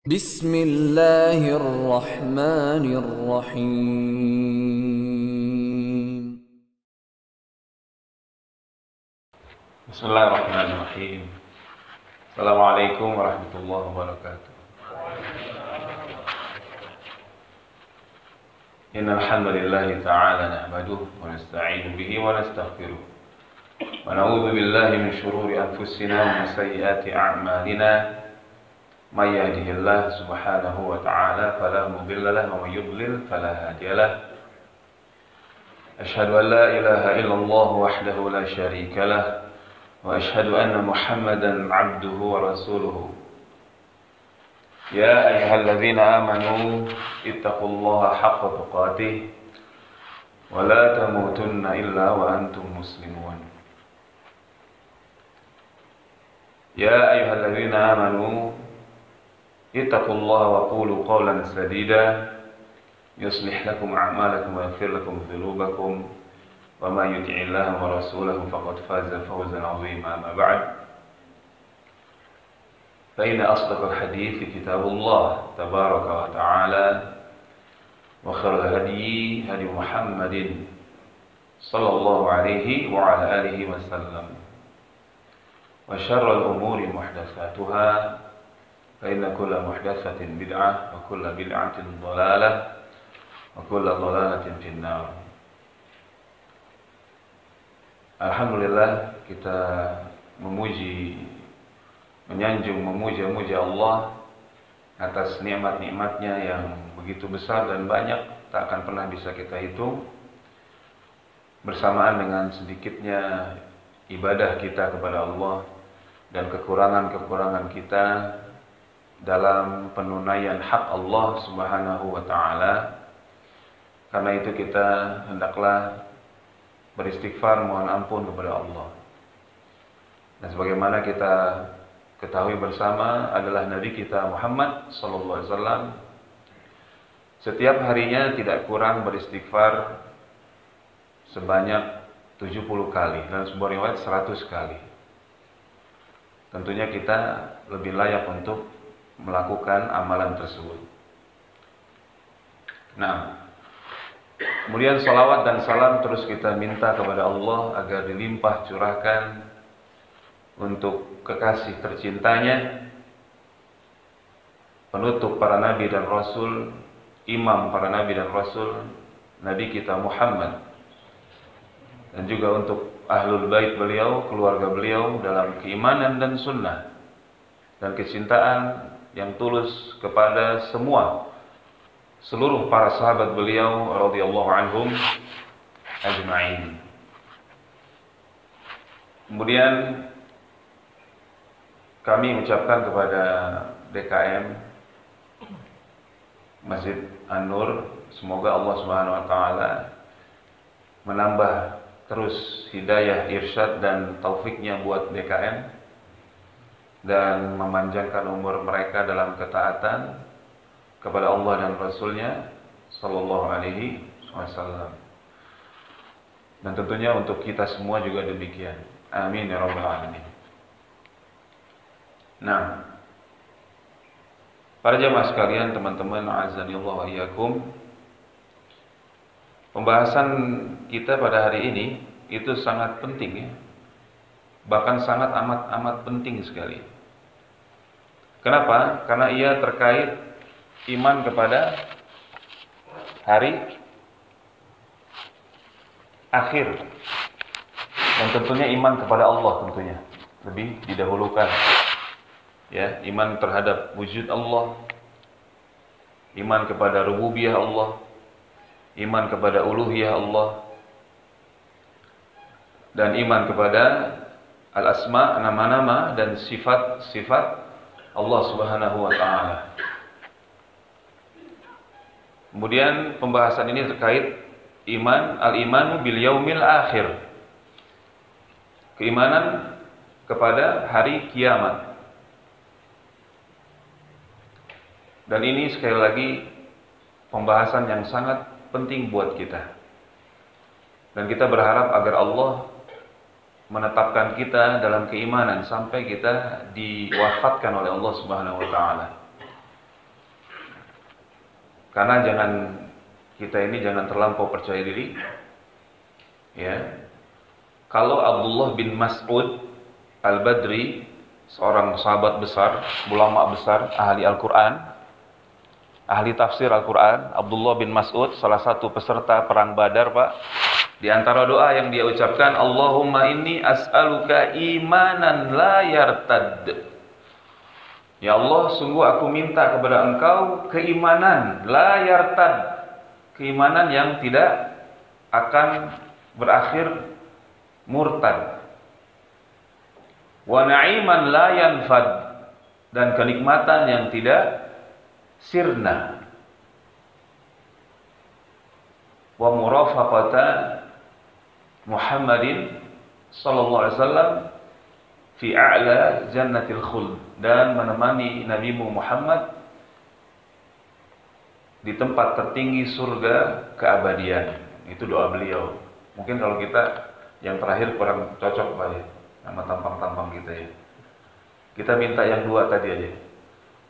Bismillahirrahmanirrahim. Bismillahirrahmanirrahim. Assalamualaikum warahmatullahi wabarakatuh. Innal hamdalillah ta'ala nahmaduhu wa nasta'inu bihi wa nastaghfiruh. Wa na'udzu billahi min shururi anfusina wa min sayyiati a'malina. May yahdihillahu subhanahu wa ta'ala fala mudilla lahu wa may yudlil fala hadiya lahu. Asyhadu an la ilaha illallah wahdahu la syarika lahu. وأشهد أن محمدا عبده ورسوله يا أيها الذين آمنوا اتقوا الله حق تقاته ولا تموتن إلا وأنتم مسلمون يا أيها الذين آمنوا اتقوا الله وقولوا قولا سديدا يصلح لكم أعمالكم ويغفر لكم ذنوبكم وما يطع الله ورسوله فقد فاز فوزا عظيما. أما بعد فإن أصدق الحديث كتاب الله تبارك وتعالى وخير الهدي هدي محمد صلى الله عليه وعلى آله وسلم وشر الأمور محدثاتها فإن كل محدثة بدعة وكل بدعة ضلالة وكل ضلالة في النار. Alhamdulillah, kita menyanjung, memuja Allah atas nikmat-nikmatnya yang begitu besar dan banyak, tak akan pernah bisa kita hitung, bersamaan dengan sedikitnya ibadah kita kepada Allah dan kekurangan-kekurangan kita dalam penunaian hak Allah Subhanahu wa ta'ala. Karena itu kita hendaklah beristighfar, mohon ampun kepada Allah. Dan sebagaimana kita ketahui bersama adalah Nabi kita Muhammad sallallahu alaihi wasallam setiap harinya tidak kurang beristighfar sebanyak 70 kali, dan sebuah riwayat 100 kali. Tentunya kita lebih layak untuk melakukan amalan tersebut. Nah, kemudian salawat dan salam terus kita minta kepada Allah agar dilimpah curahkan untuk kekasih tercintanya, penutup para nabi dan rasul, imam para nabi dan rasul, Nabi kita Muhammad, dan juga untuk ahlul bait beliau, keluarga beliau dalam keimanan dan sunnah dan kecintaan yang tulus kepada seluruh para sahabat beliau radhiyallahu anhum ajma'in. Kemudian kami ucapkan kepada DKM Masjid An-Nur, semoga Allah Subhanahu wa taala menambah terus hidayah, irsyad dan taufiknya buat DKM dan memanjangkan umur mereka dalam ketaatan kepada Allah dan Rasulnya sallallahu alaihi wasallam. Dan tentunya untuk kita semua juga demikian. Amin ya rabbal alamin. Nah, para jamaah sekalian, teman-teman azanillahu wa iyyakum, pembahasan kita pada hari ini itu sangat penting ya. Bahkan sangat amat penting sekali. Kenapa? Karena ia terkait iman kepada hari akhir, dan tentunya iman kepada Allah tentunya lebih didahulukan ya. Iman terhadap wujud Allah, iman kepada rububiyah Allah, iman kepada uluhiyah Allah, dan iman kepada al-asma, nama-nama dan sifat-sifat Allah Subhanahu wa ta'ala. Kemudian pembahasan ini terkait al-imanu bil yaumil akhir, keimanan kepada hari kiamat. Dan ini sekali lagi pembahasan yang sangat penting buat kita. Dan kita berharap agar Allah menetapkan kita dalam keimanan sampai kita diwafatkan oleh Allah Subhanahu wa taala. Karena kita ini jangan terlampau percaya diri. Ya. Kalau Abdullah bin Mas'ud Al-Badri, seorang sahabat besar, ulama besar, ahli Al-Quran, ahli tafsir Al-Quran, Abdullah bin Mas'ud, salah satu peserta perang Badar, Pak. Di antara doa yang dia ucapkan, Allahumma inni as'aluka imanan la yartad. Ya Allah, sungguh aku minta kepada Engkau keimanan la yartad, keimanan yang tidak akan berakhir murtad. Wa na'iman la yanfad, dan kenikmatan yang tidak sirna. Wa murafaqata Muhammadin sallallahu alaihi wasallam fi a'la jannatil khuld, dan menemani Nabimu Muhammad di tempat tertinggi surga keabadian. Itu doa beliau. Mungkin kalau kita yang terakhir kurang cocok, Pak, ya, sama tampang-tampang kita ya. Kita minta yang dua tadi aja.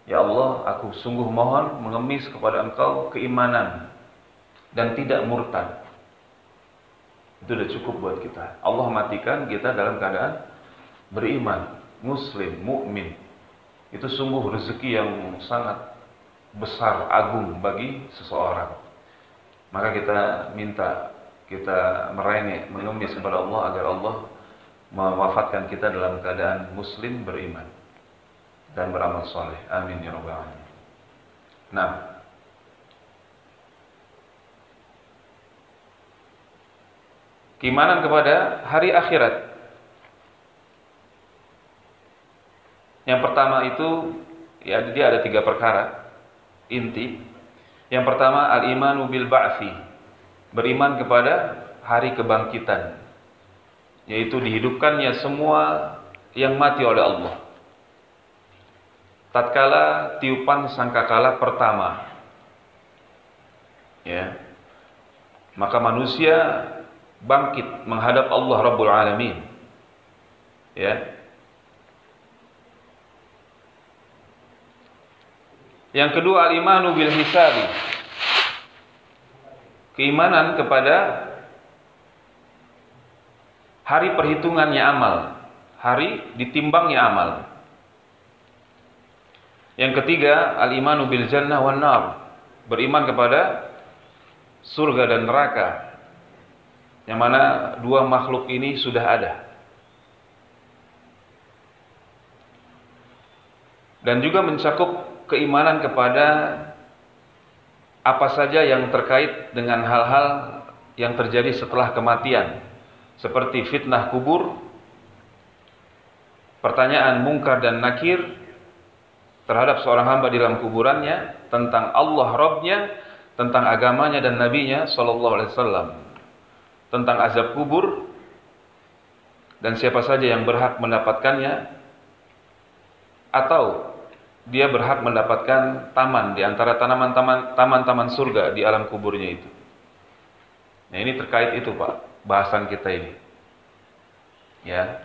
Ya Allah, aku sungguh mohon mengemis kepada Engkau keimanan dan tidak murtad. Itu udah cukup buat kita. Allah matikan kita dalam keadaan beriman, muslim, mukmin. Itu sungguh rezeki yang sangat besar, agung bagi seseorang. Maka kita minta, kita merengek, mengemis kepada Allah agar Allah mewafatkan kita dalam keadaan muslim, beriman dan beramal soleh. Amin ya rabbal alamin. Nah, keimanan kepada hari akhirat. Yang pertama itu, ya, dia ada 3 perkara inti. Yang pertama, al-imanu bil ba'tsi, beriman kepada hari kebangkitan, yaitu dihidupkannya semua yang mati oleh Allah tatkala tiupan sangkakala pertama. Ya. Maka manusia bangkit menghadap Allah Rabbul Alamin. Ya. Yang kedua, al-imanu bil hisabi, keimanan kepada hari perhitungannya amal, hari ditimbangnya amal. Yang ketiga, al-imanu bil jannah wan nar, beriman kepada surga dan neraka, yang mana 2 makhluk ini sudah ada. Dan juga mencakup keimanan kepada apa saja yang terkait dengan hal-hal yang terjadi setelah kematian, seperti fitnah kubur, pertanyaan mungkar dan nakir terhadap seorang hamba di dalam kuburannya, tentang Allah Rabbnya, tentang agamanya dan nabinya sallallahu alaihi wasallam, tentang azab kubur dan siapa saja yang berhak mendapatkannya, atau dia berhak mendapatkan taman di antara taman-taman surga di alam kuburnya itu. Nah, ini terkait itu, Pak, bahasan kita ini. Ya.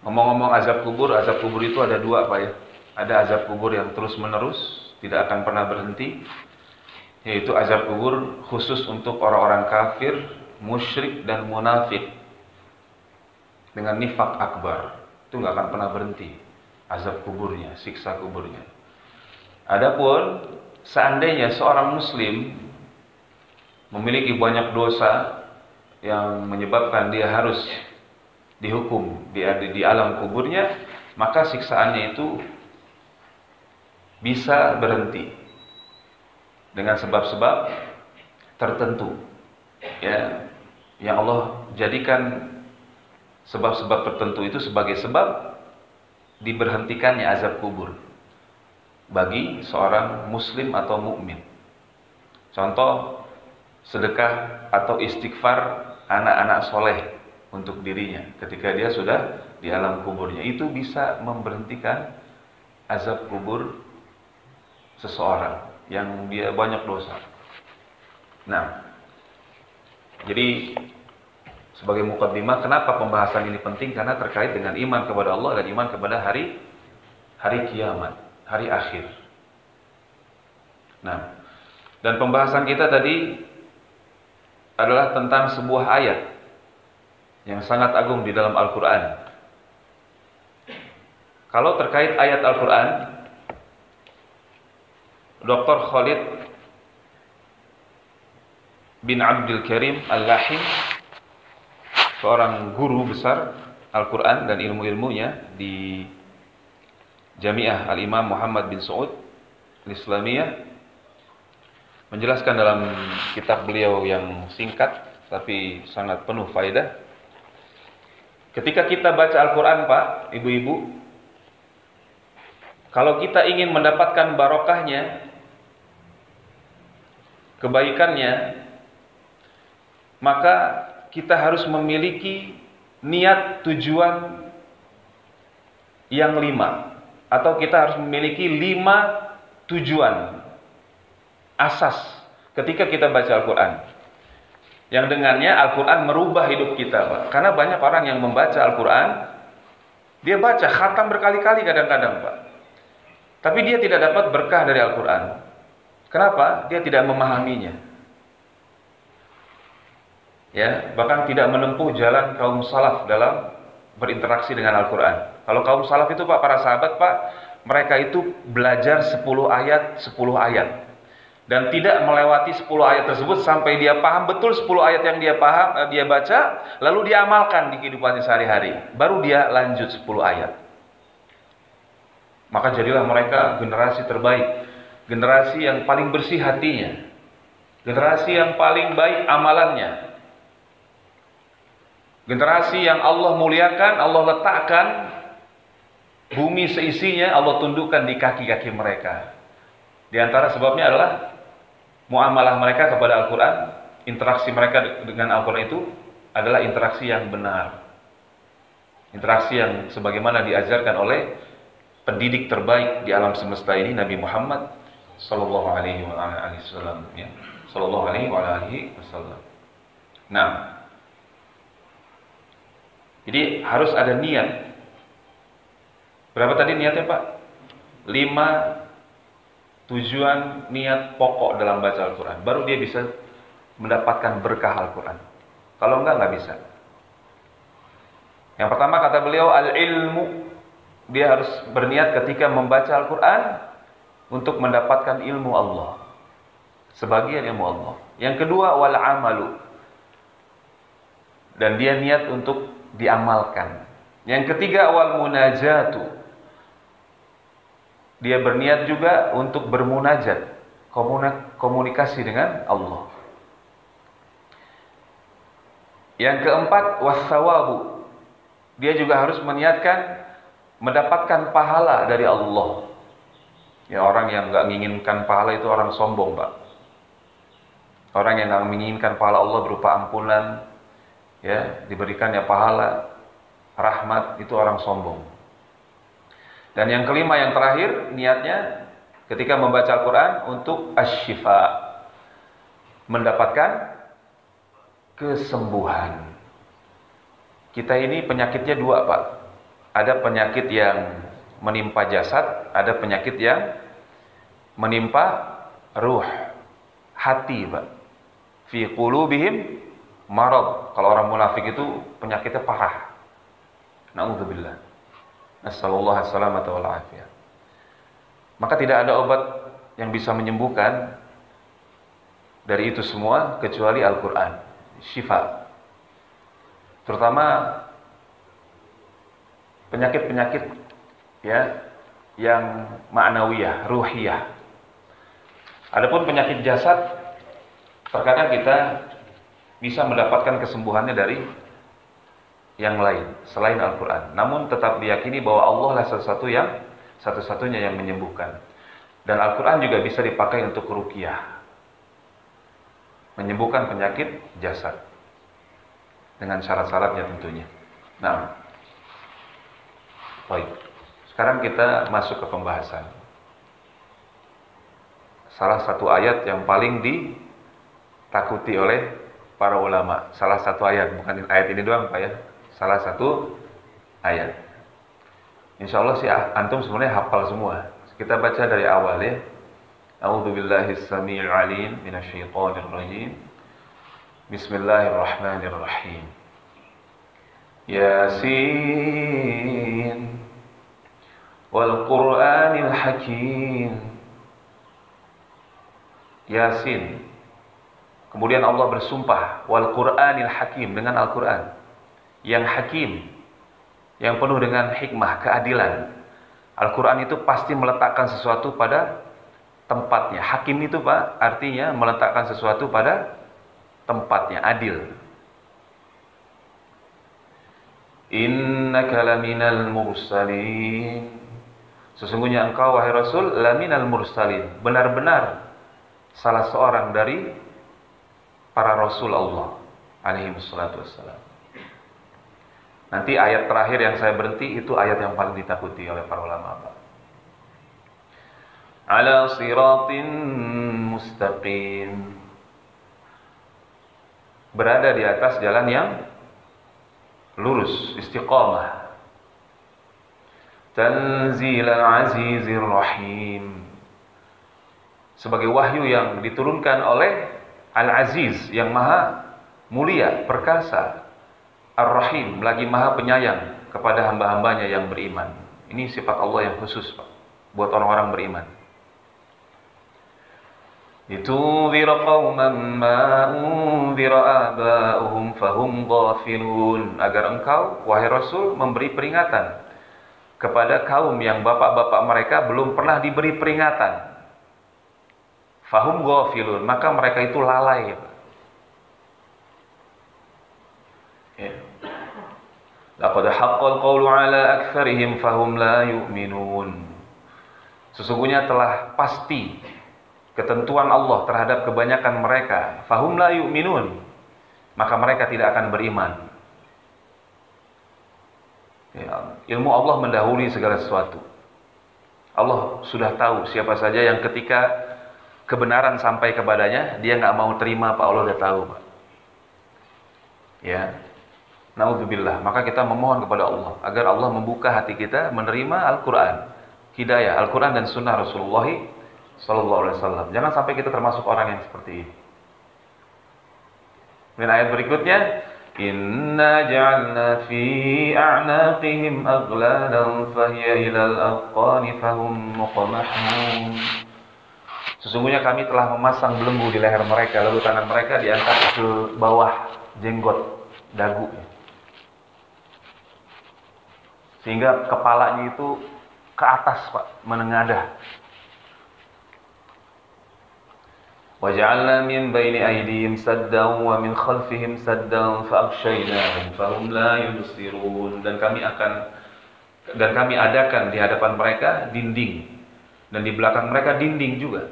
Ngomong-ngomong azab kubur itu ada 2, Pak, ya. Ada azab kubur yang terus-menerus, tidak akan pernah berhenti, yaitu azab kubur khusus untuk orang-orang kafir, musyrik dan munafik dengan nifak akbar. Itu nggak akan pernah berhenti azab kuburnya, siksa kuburnya. Adapun seandainya seorang muslim memiliki banyak dosa yang menyebabkan dia harus dihukum di alam kuburnya, maka siksaannya itu bisa berhenti dengan sebab-sebab tertentu, ya, yang Allah jadikan sebab-sebab tertentu itu sebagai sebab diberhentikannya azab kubur bagi seorang muslim atau mukmin. Contoh, sedekah atau istighfar anak-anak soleh untuk dirinya ketika dia sudah di alam kuburnya, itu bisa memberhentikan azab kubur seseorang yang dia banyak dosa. Nah, jadi sebagai mukaddimah, kenapa pembahasan ini penting? Karena terkait dengan iman kepada Allah dan iman kepada hari kiamat, hari akhir. Nah, Dan pembahasan kita tadi adalah tentang sebuah ayat yang sangat agung di dalam Al-Quran. Kalau terkait ayat Al-Quran, Dr. Khalid bin Abdul Karim Al-Lahim, seorang guru besar Al-Quran dan ilmu-ilmunya di Jamiah Al-Imam Muhammad bin Saud Al-Islamiyah, menjelaskan dalam kitab beliau yang singkat tapi sangat penuh faedah. Ketika kita baca Al-Quran, Pak, ibu-ibu, kalau kita ingin mendapatkan barokahnya, kebaikannya, maka kita harus memiliki niat tujuan yang 5, atau kita harus memiliki 5 tujuan asas ketika kita baca Al-Quran, yang dengannya Al-Quran merubah hidup kita, Pak. Karena banyak orang yang membaca Al-Quran, dia baca khatam berkali-kali kadang-kadang, Pak, tapi dia tidak dapat berkah dari Al-Quran. Kenapa? Dia tidak memahaminya, ya, bahkan tidak menempuh jalan kaum salaf dalam berinteraksi dengan Al-Quran. Kalau kaum salaf itu, Pak, para sahabat, Pak, mereka itu belajar 10 ayat, 10 ayat. Dan tidak melewati 10 ayat tersebut sampai dia paham betul 10 ayat yang dia baca, lalu dia amalkan di kehidupannya sehari-hari. Baru dia lanjut 10 ayat. Maka jadilah mereka generasi terbaik, generasi yang paling bersih hatinya, generasi yang paling baik amalannya, generasi yang Allah muliakan, Allah letakkan bumi seisinya, Allah tundukkan di kaki-kaki mereka. Di antara sebabnya adalah muamalah mereka kepada Al-Quran, interaksi mereka dengan Al-Quran itu adalah interaksi yang benar, interaksi yang sebagaimana diajarkan oleh pendidik terbaik di alam semesta ini, Nabi Muhammad Sallallahu Alaihi Wasallam, ya. Sallallahu Alaihi Wasallam. Nah, jadi harus ada niat. Berapa tadi niatnya, Pak? 5 tujuan niat pokok dalam baca Al-Quran, baru dia bisa mendapatkan berkah Al-Quran. Kalau enggak bisa. Yang pertama kata beliau, al-ilmu. Dia harus berniat ketika membaca Al-Quran untuk mendapatkan ilmu Allah, sebagian ilmu Allah. Yang kedua, wal-amalu. Dan dia niat untuk diamalkan. Yang ketiga, wal-munajatu. Dia berniat juga untuk bermunajat, komunikasi dengan Allah. Yang keempat, wassawabu. Dia juga harus meniatkan mendapatkan pahala dari Allah. Ya, orang yang nggak menginginkan pahala itu orang sombong, Pak. Orang yang nggak menginginkan pahala Allah berupa ampunan, ya, diberikannya pahala, rahmat, itu orang sombong. Dan yang kelima, yang terakhir, niatnya ketika membaca Al-Quran untuk asy-syifa, mendapatkan kesembuhan. Kita ini penyakitnya 2, Pak. Ada penyakit yang menimpa jasad, ada penyakit yang menimpa ruh, hati, Pak. Fi qulubihim marad. Kalau orang munafik itu penyakitnya parah. Na'udzubillah. Nasallallahu alaihi wal afiyah. Maka tidak ada obat yang bisa menyembuhkan dari itu semua kecuali Al-Quran, syifa. Terutama penyakit-penyakit, ya, yang ma'nawiyah, ruhiyah. Adapun penyakit jasad, terkadang kita bisa mendapatkan kesembuhannya dari yang lain selain Al-Quran. Namun tetap diyakini bahwa Allah lah satu-satunya yang menyembuhkan. Dan Al-Quran juga bisa dipakai untuk ruqyah, menyembuhkan penyakit jasad dengan syarat-syaratnya tentunya. Nah, baik. Sekarang kita masuk ke pembahasan. Salah satu ayat yang paling ditakuti oleh para ulama. Salah satu ayat, bukan ayat ini doang, Pak, ya. Salah satu ayat. Insya Allah sih antum sebenarnya hafal semua. Kita baca dari awal, ya. A'udzu billahi as-sami'il 'alim minasyaitonir rajim. Bismillahirrahmanirrahim. Yasin wal Qur'anil Hakim. Yasin. Kemudian Allah bersumpah wal Qur'anil Hakim, dengan Al-Qur'an yang hakim, yang penuh dengan hikmah, keadilan. Al-Qur'an itu pasti meletakkan sesuatu pada tempatnya. Hakim itu Pak, artinya meletakkan sesuatu pada tempatnya, adil. Innaka laminal mursalin. Sesungguhnya engkau wahai Rasul laminal mursalin, benar-benar salah seorang dari para Rasul Allah alaihi wassalatu wassalam. Nanti ayat terakhir yang saya berhenti itu ayat yang paling ditakuti oleh para ulama Pak. Ala siratin mustaqim, berada di atas jalan yang lurus, istiqamah. Tanzilal azizir rahim, sebagai wahyu yang diturunkan oleh Al-Aziz yang maha mulia, perkasa, Ar-Rahim, lagi maha penyayang kepada hamba-hambanya yang beriman. Ini sifat Allah yang khusus Pak, buat orang-orang beriman. Litunzira qauman ma unzira aba'uhum fahum ghafilun, agar engkau wahai Rasul memberi peringatan kepada kaum yang bapak-bapak mereka belum pernah diberi peringatan. Fahum ghafilun, maka mereka itu lalai. Ya. Laqad haqqal qawlu ala aktsarihim fahum la yu'minun. Sesungguhnya telah pasti ketentuan Allah terhadap kebanyakan mereka, fahum la yu'minun, maka mereka tidak akan beriman. Ya, ilmu Allah mendahului segala sesuatu. Allah sudah tahu siapa saja yang ketika kebenaran sampai kepadanya dia nggak mau terima, Pak, Allah udah tahu, Pak. Ya, naudzubillah. Maka kita memohon kepada Allah agar Allah membuka hati kita menerima Al-Quran, hidayah Al-Quran dan Sunnah Rasulullah Sallallahu Alaihi Wasallam. Jangan sampai kita termasuk orang yang seperti ini. Dan ayat berikutnya, Inna ja'alna fi a'naqihim aghlalan fahiya ilal aqani fahum muqmahun. Sesungguhnya kami telah memasang belenggu di leher mereka, lalu tangan mereka diangkat ke bawah jenggot dagu, sehingga kepalanya itu ke atas Pak, menengadah. Waja'alna min baini aydihim saddan wa min khalfihim saddan fa'aghshaynahum fahum la yubsirun. Dan kami adakan di hadapan mereka dinding, dan di belakang mereka dinding juga.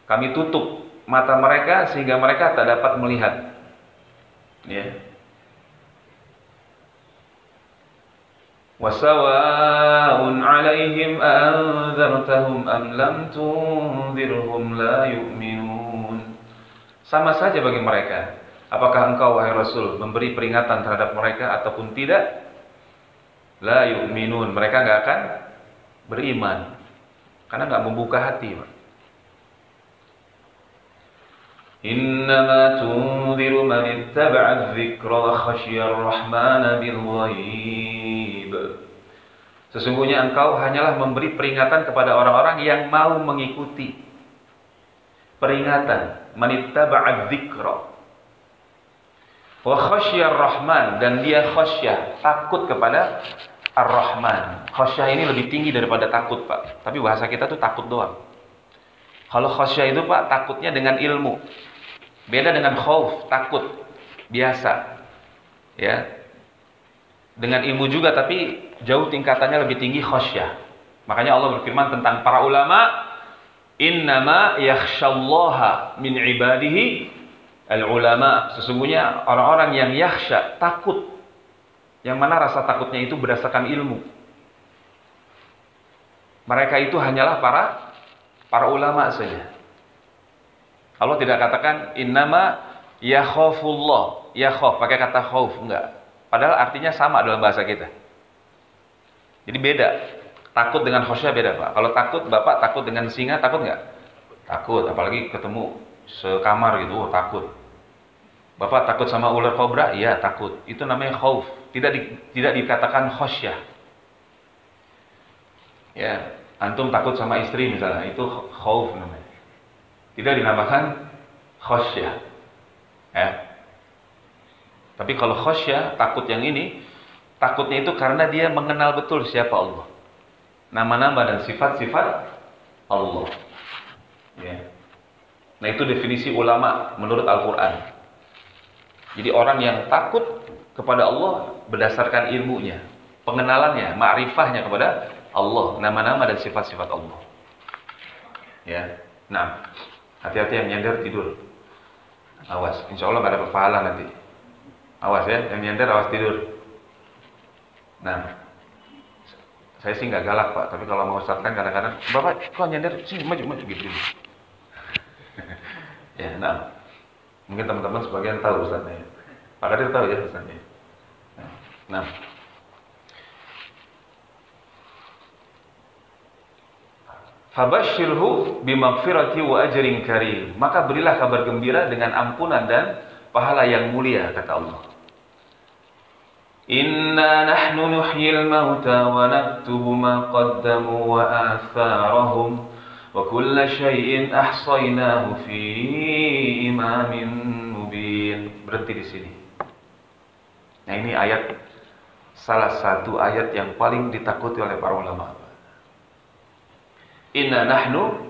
Kami tutup mata mereka sehingga mereka tak dapat melihat. Ya. Wasawa'un 'alaihim anzartahum am lam tunzirhum la yu'minun. Sama saja bagi mereka, apakah engkau wahai Rasul memberi peringatan terhadap mereka ataupun tidak, la yu'minun, mereka enggak akan beriman karena enggak membuka hati, Pak. Innama tunziru man ittaba'a adh-dhikra wa khasyiya ar-rahmana bil ghaib. Sesungguhnya engkau hanyalah memberi peringatan kepada orang-orang yang mau mengikuti peringatan, man ittaba'a adh-dhikra wa khasyiya ar-rahman, dan dia khasyah, takut kepada ar-rahman. Khasyah ini lebih tinggi daripada takut, Pak. Tapi bahasa kita tuh takut doang. Kalau khasyah itu Pak, takutnya dengan ilmu. Beda dengan khauf, takut biasa. Ya. Dengan ilmu juga, tapi jauh tingkatannya lebih tinggi khasyah. Makanya Allah berfirman tentang para ulama, innama yakhsyallaha min ibadihi al-ulama. Sesungguhnya orang-orang yang yakhsya, takut, yang mana rasa takutnya itu berdasarkan ilmu. Mereka itu hanyalah para ulama saja. Allah tidak katakan innama yakhafullah, yakhaf pakai kata khauf, enggak. Padahal artinya sama dalam bahasa kita. Jadi beda. Takut dengan khasyah beda, Pak. Kalau takut, Bapak takut dengan singa, takut enggak? Takut, apalagi ketemu sekamar gitu, oh, takut. Bapak takut sama ular kobra? Iya, takut. Itu namanya khauf. Tidak dikatakan khosyah. Ya, antum takut sama istri misalnya, itu khauf namanya. Tidak dinamakan khosyah. Ya. Tapi kalau khosyah, takut yang ini, takutnya itu karena dia mengenal betul siapa Allah. Nama-nama dan sifat-sifat Allah. Ya. Nah, itu definisi ulama menurut Al-Quran. Jadi orang yang takut kepada Allah berdasarkan ilmunya, pengenalannya, ma'rifahnya kepada Allah, nama-nama dan sifat-sifat Allah. Ya. Nah, hati-hati yang nyender tidur. Awas, insya Allah gak ada pahala nanti. Awas ya, yang nyender awas tidur. Nah, saya sih nggak galak Pak, tapi kalau mau Ustaz kan kadang-kadang, Bapak kok nyender, sini maju gitu. Ya, nah, mungkin teman-teman sebagian tahu Ustaznya. Pak Kadir tahu ya Ustaznya. Nah, fabashshirhu bimaghfirati wa ajrin karim. Maka berilah kabar gembira dengan ampunan dan pahala yang mulia, kata Allah. Inna nahnu nuhyil mauta wa naktubu ma qaddamu wa atharahum wa kulla syai'in ahsaynahu fi imamin mubin. Berhenti di sini. Nah, ini ayat, salah satu ayat yang paling ditakuti oleh para ulama. Inna nahnu,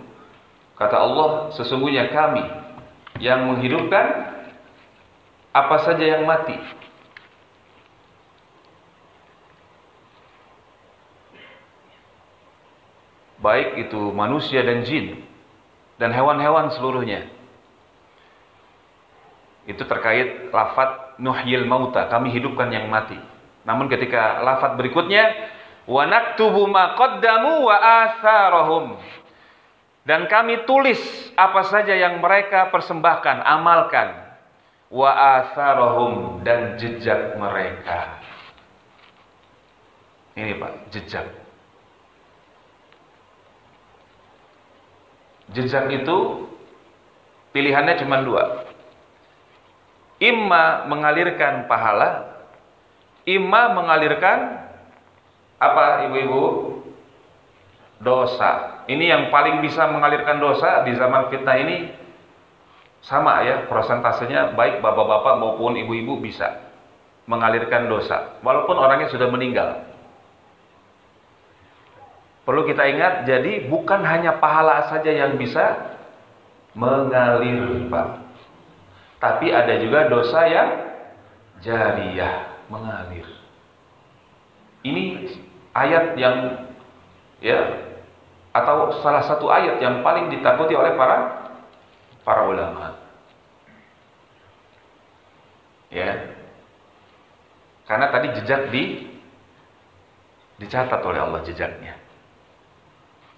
kata Allah, sesungguhnya kami yang menghidupkan apa saja yang mati. Baik itu manusia dan jin dan hewan-hewan seluruhnya. Itu terkait lafadz nuhyil mauta, kami hidupkan yang mati. Namun ketika lafadz berikutnya wa naktubu ma qaddamu wa atharahum, dan kami tulis apa saja yang mereka persembahkan, amalkan, wa atharahum, dan jejak mereka. Ini Pak, jejak. Jejak itu pilihannya cuma dua. Imma mengalirkan pahala, imma mengalirkan apa ibu-ibu? Dosa. Ini yang paling bisa mengalirkan dosa di zaman fitnah ini sama ya, persentasenya baik bapak-bapak maupun ibu-ibu bisa mengalirkan dosa walaupun orangnya sudah meninggal. Perlu kita ingat, jadi bukan hanya pahala saja yang bisa mengalir, Pak. Tapi ada juga dosa yang jariyah, mengalir. Ini ayat yang ya, atau salah satu ayat yang paling ditakuti oleh para ulama. Ya. Karena tadi jejak dicatat oleh Allah jejaknya.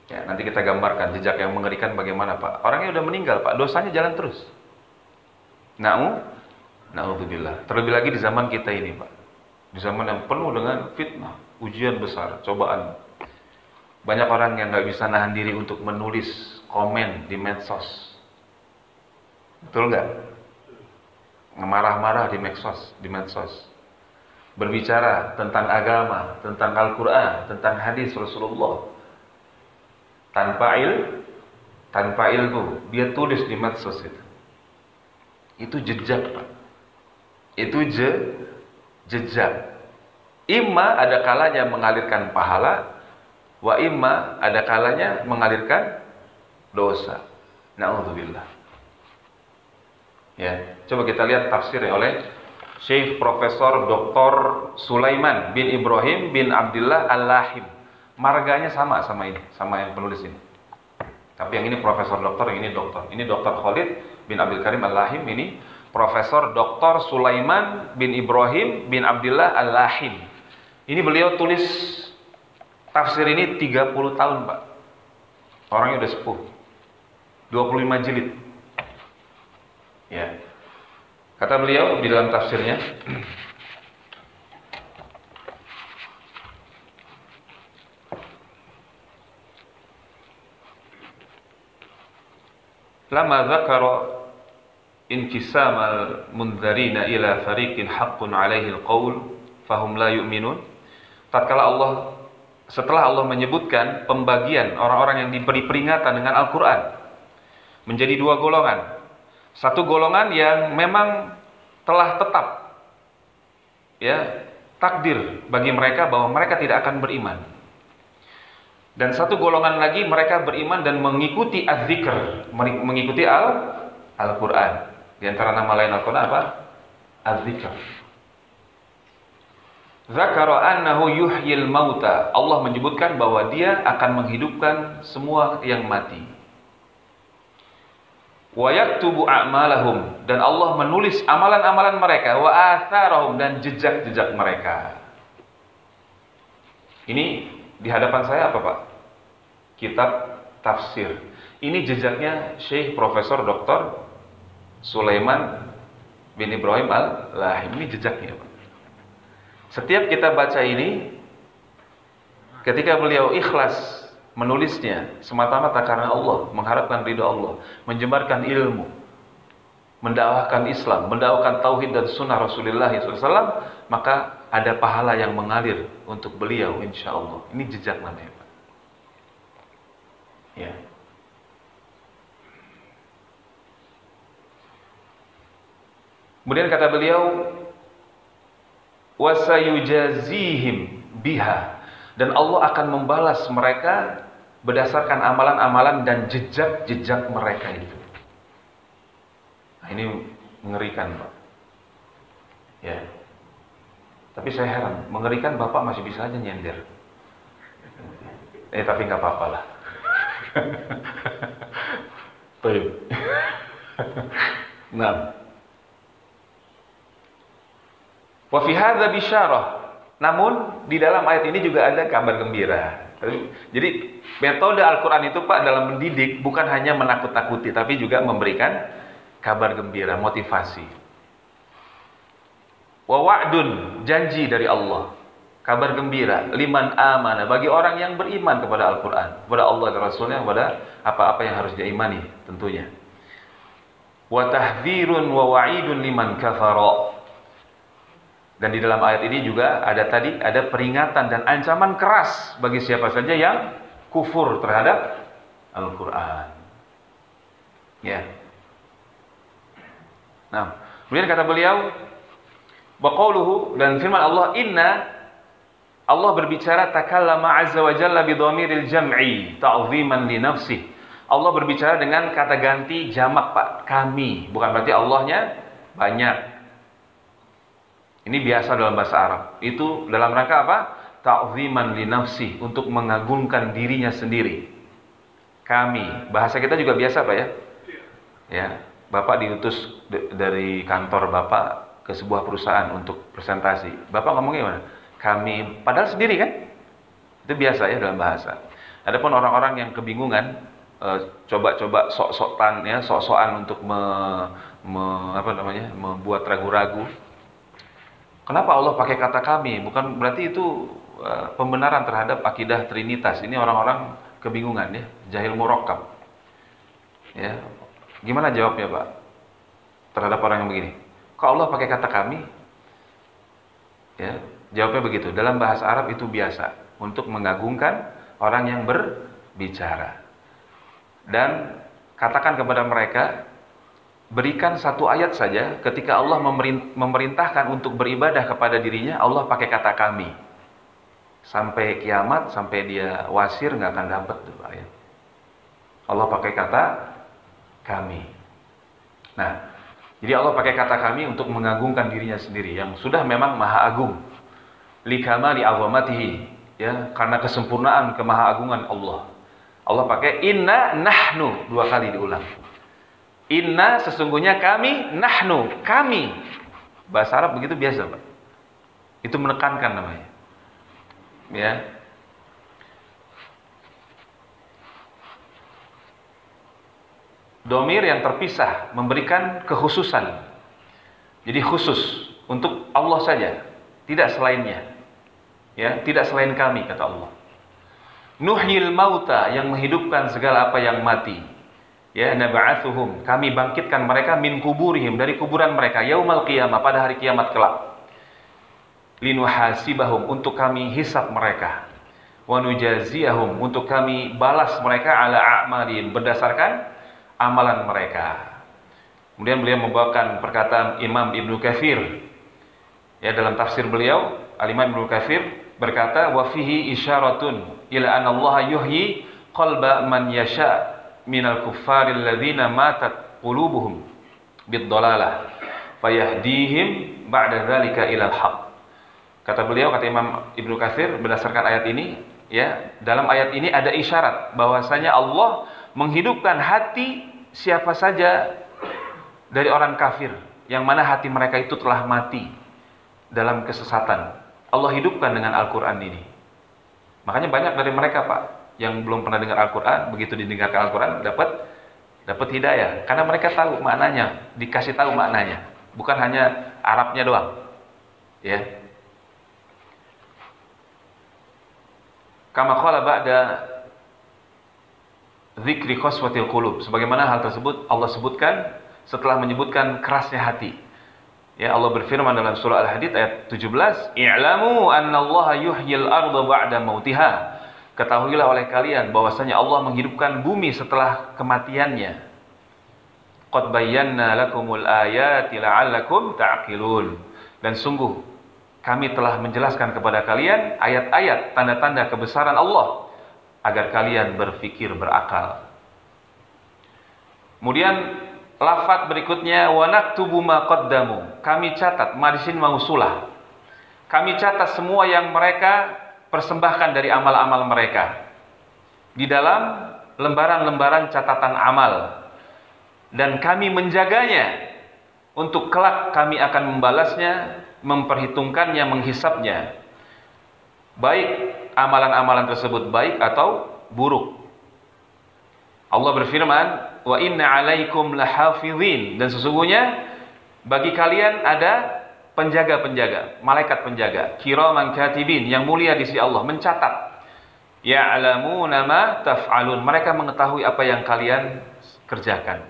Ya, nanti kita gambarkan jejak yang mengerikan bagaimana, Pak. Orangnya udah meninggal, Pak. Dosanya jalan terus. Na'udzubillah. Terlebih lagi di zaman kita ini, Pak. Di zaman yang penuh dengan fitnah, ujian besar, cobaan. Banyak orang yang nggak bisa nahan diri untuk menulis komen di medsos. Betul nggak? Marah-marah di medsos. Berbicara tentang agama, tentang Al-Quran, tentang hadis Rasulullah. Tanpa ilmu, dia tulis di medsos itu. Itu jejak, Pak. Itu jejak. Imma ada kalanya mengalirkan pahala, wa imma ada kalanya mengalirkan dosa. Na'udzubillah. Ya, coba kita lihat tafsirnya oleh Syekh Profesor Dr. Sulaiman bin Ibrahim bin Abdullah Al-Lahim. Marganya sama ini, sama yang penulis ini. Tapi yang ini profesor doktor, yang ini doktor. Ini Dr. Khalid bin Abdul Karim Al-Lahim, ini Profesor Dr. Sulaiman bin Ibrahim bin Abdullah Al-Lahim. Ini beliau tulis tafsir ini 30 tahun, Pak. Orangnya udah sepuh. 25 jilid. Ya. Kata beliau di dalam tafsirnya, lama dzakara inqisamal mundzarina ila fariqin haqqun 'alaihi al-qaul fahum la yu'minun. Tatkala setelah Allah menyebutkan pembagian orang-orang yang diberi peringatan dengan Al-Qur'an menjadi dua golongan. Satu golongan yang memang telah tetap takdir bagi mereka bahwa mereka tidak akan beriman. Dan satu golongan lagi mereka beriman dan mengikuti az-zikr, mengikuti Al-Qur'an. Di antara nama lain Al-Qur'an apa? Az-zikr. Zakara annahu yuhyil mauta. Allah menyebutkan bahwa Dia akan menghidupkan semua yang mati. Wa yaktubu a'malahum, dan Allah menulis amalan-amalan mereka, wa atharahum, dan jejak-jejak mereka. Ini di hadapan saya apa, Pak? Kitab tafsir. Ini jejaknya Syekh Profesor Dr. Sulaiman bin Ibrahim Al-Lahim. Ini jejaknya, Pak. Setiap kita baca ini, ketika beliau ikhlas menulisnya semata-mata karena Allah, mengharapkan ridha Allah, menyebarkan ilmu, mendakwahkan Islam, mendakwahkan tauhid dan sunnah Rasulullah SAW, maka ada pahala yang mengalir untuk beliau, insya Allah. Ini jejak namanya, Pak. Ya. Kemudian kata beliau, wasayujazihim biha, dan Allah akan membalas mereka berdasarkan amalan-amalan dan jejak-jejak mereka itu. Nah, ini mengerikan, Pak. Ya. Tapi saya heran, mengerikan Bapak masih bisa aja nyender. Tapi nggak apa-apa lah. Baik. Nah. Wa fi hadza bisyarah. Namun di dalam ayat ini juga ada kabar gembira. Jadi metode Al-Quran itu, Pak, dalam mendidik bukan hanya menakut-takuti, tapi juga memberikan kabar gembira, motivasi. Wa wa'dun, janji dari Allah, kabar gembira, liman amana, bagi orang yang beriman kepada Al-Quran, kepada Allah dan Rasulnya, kepada apa-apa yang harus diimani tentunya. Wa tahdzirun wa wa'idun liman kafara. Dan di dalam ayat ini juga ada peringatan dan ancaman keras bagi siapa saja yang kufur terhadap Al-Quran. Ya. Nah, kemudian kata beliau, waqauluhu, dan firman Allah, Allah berbicara takallama azza wa jalla bi dhamiril jam'i ta'ziman li nafsi. Allah berbicara dengan kata ganti jamak, Pak, kami, bukan berarti Allahnya banyak. Ini biasa dalam bahasa Arab. Itu dalam rangka apa? Ta'ziman li nafsi, untuk mengagungkan dirinya sendiri. Kami, bahasa kita juga biasa, Pak, ya. Ya, Bapak diutus dari kantor Bapak ke sebuah perusahaan untuk presentasi. Bapak ngomongnya gimana? Kami, padahal sendiri kan? Itu biasa ya dalam bahasa. Adapun orang-orang yang kebingungan, coba-coba sok-sokan ya, sok-sokan untuk membuat ragu-ragu. Kenapa Allah pakai kata kami? Bukan berarti itu pembenaran terhadap akidah Trinitas. Ini orang-orang kebingungan ya, jahil murakkab. Ya. Gimana jawabnya, Pak? Terhadap orang yang begini. Kok Allah pakai kata kami? Ya, jawabnya begitu. Dalam bahasa Arab itu biasa untuk mengagungkan orang yang berbicara. Dan katakan kepada mereka, berikan satu ayat saja ketika Allah memerintahkan untuk beribadah kepada dirinya, Allah pakai kata kami. Sampai kiamat, sampai dia wasir, nggak akan dapat tuh ayat. Allah pakai kata kami. Nah, jadi Allah pakai kata kami untuk mengagungkan dirinya sendiri yang sudah memang maha agung. Likamali azamatihi, ya, karena kesempurnaan kemahaagungan Allah. Allah pakai inna nahnu, 2 kali diulang. Inna, sesungguhnya kami, nahnu, kami. Bahasa Arab begitu biasa, Pak. Itu menekankan namanya. Ya. Domir yang terpisah memberikan kekhususan. Jadi khusus untuk Allah saja, tidak selainnya. Ya, tidak selain kami, kata Allah. Nuhyil mauta, yang menghidupkan segala apa yang mati. Ya, nab'atsuhum, kami bangkitkan mereka min kuburihim, dari kuburan mereka, yaumal qiyamah, pada hari kiamat kelak. Linuhasibahum, untuk kami hisab mereka. Wa nujaziyahum, untuk kami balas mereka ala a'malihim, berdasarkan amalan mereka. Kemudian beliau membawakan perkataan Imam Ibnu Katsir. Ya, dalam tafsir beliau, Al-Imam Ibnu Katsir berkata, wa fihi isyaratun ila anna Allah yuhyi qalba man yasha minal kuffaril ladzina matat qulubuhum bid-dhalalah fayahdihim ba'da dzalika ilal haq. Kata beliau, kata Imam Ibnu Katsir berdasarkan ayat ini, ya, dalam ayat ini ada isyarat bahwasanya Allah menghidupkan hati siapa saja dari orang kafir yang mana hati mereka itu telah mati dalam kesesatan. Allah hidupkan dengan Al-Quran ini. Makanya banyak dari mereka, Pak, yang belum pernah dengar Al-Quran, begitu didengarkan Al-Quran dapat hidayah, karena mereka tahu maknanya, dikasih tahu maknanya, bukan hanya Arabnya doang. Ya. Kama qala ba'da dzikri qaswatil qulub, sebagaimana hal tersebut Allah sebutkan setelah menyebutkan kerasnya hati. Ya, Allah berfirman dalam surah Al-Hadid ayat 17, "I'lamu annallaha yuhyil arda ba'da mautiha." Ketahuilah oleh kalian bahwasanya Allah menghidupkan bumi setelah kematiannya. Qad bayyana lakumul ayati la'allakum ta'qilun. Dan sungguh kami telah menjelaskan kepada kalian ayat-ayat, tanda-tanda kebesaran Allah agar kalian berfikir, berakal. Kemudian lafaz berikutnya, wa naktubu ma qaddamu, kami catat, ma di sini mausulah. Kami catat semua yang mereka persembahkan dari amal-amal mereka di dalam lembaran-lembaran catatan amal, dan kami menjaganya untuk kelak kami akan membalasnya, memperhitungkannya, menghisapnya, baik amalan-amalan tersebut baik atau buruk. Allah berfirman, wa inna alaikum lahafizin, dan sesungguhnya bagi kalian ada penjaga-penjaga, malaikat penjaga, kiraman katibin, yang mulia di sisi Allah, mencatat. Ya'lamuna ma taf'alun, mereka mengetahui apa yang kalian kerjakan.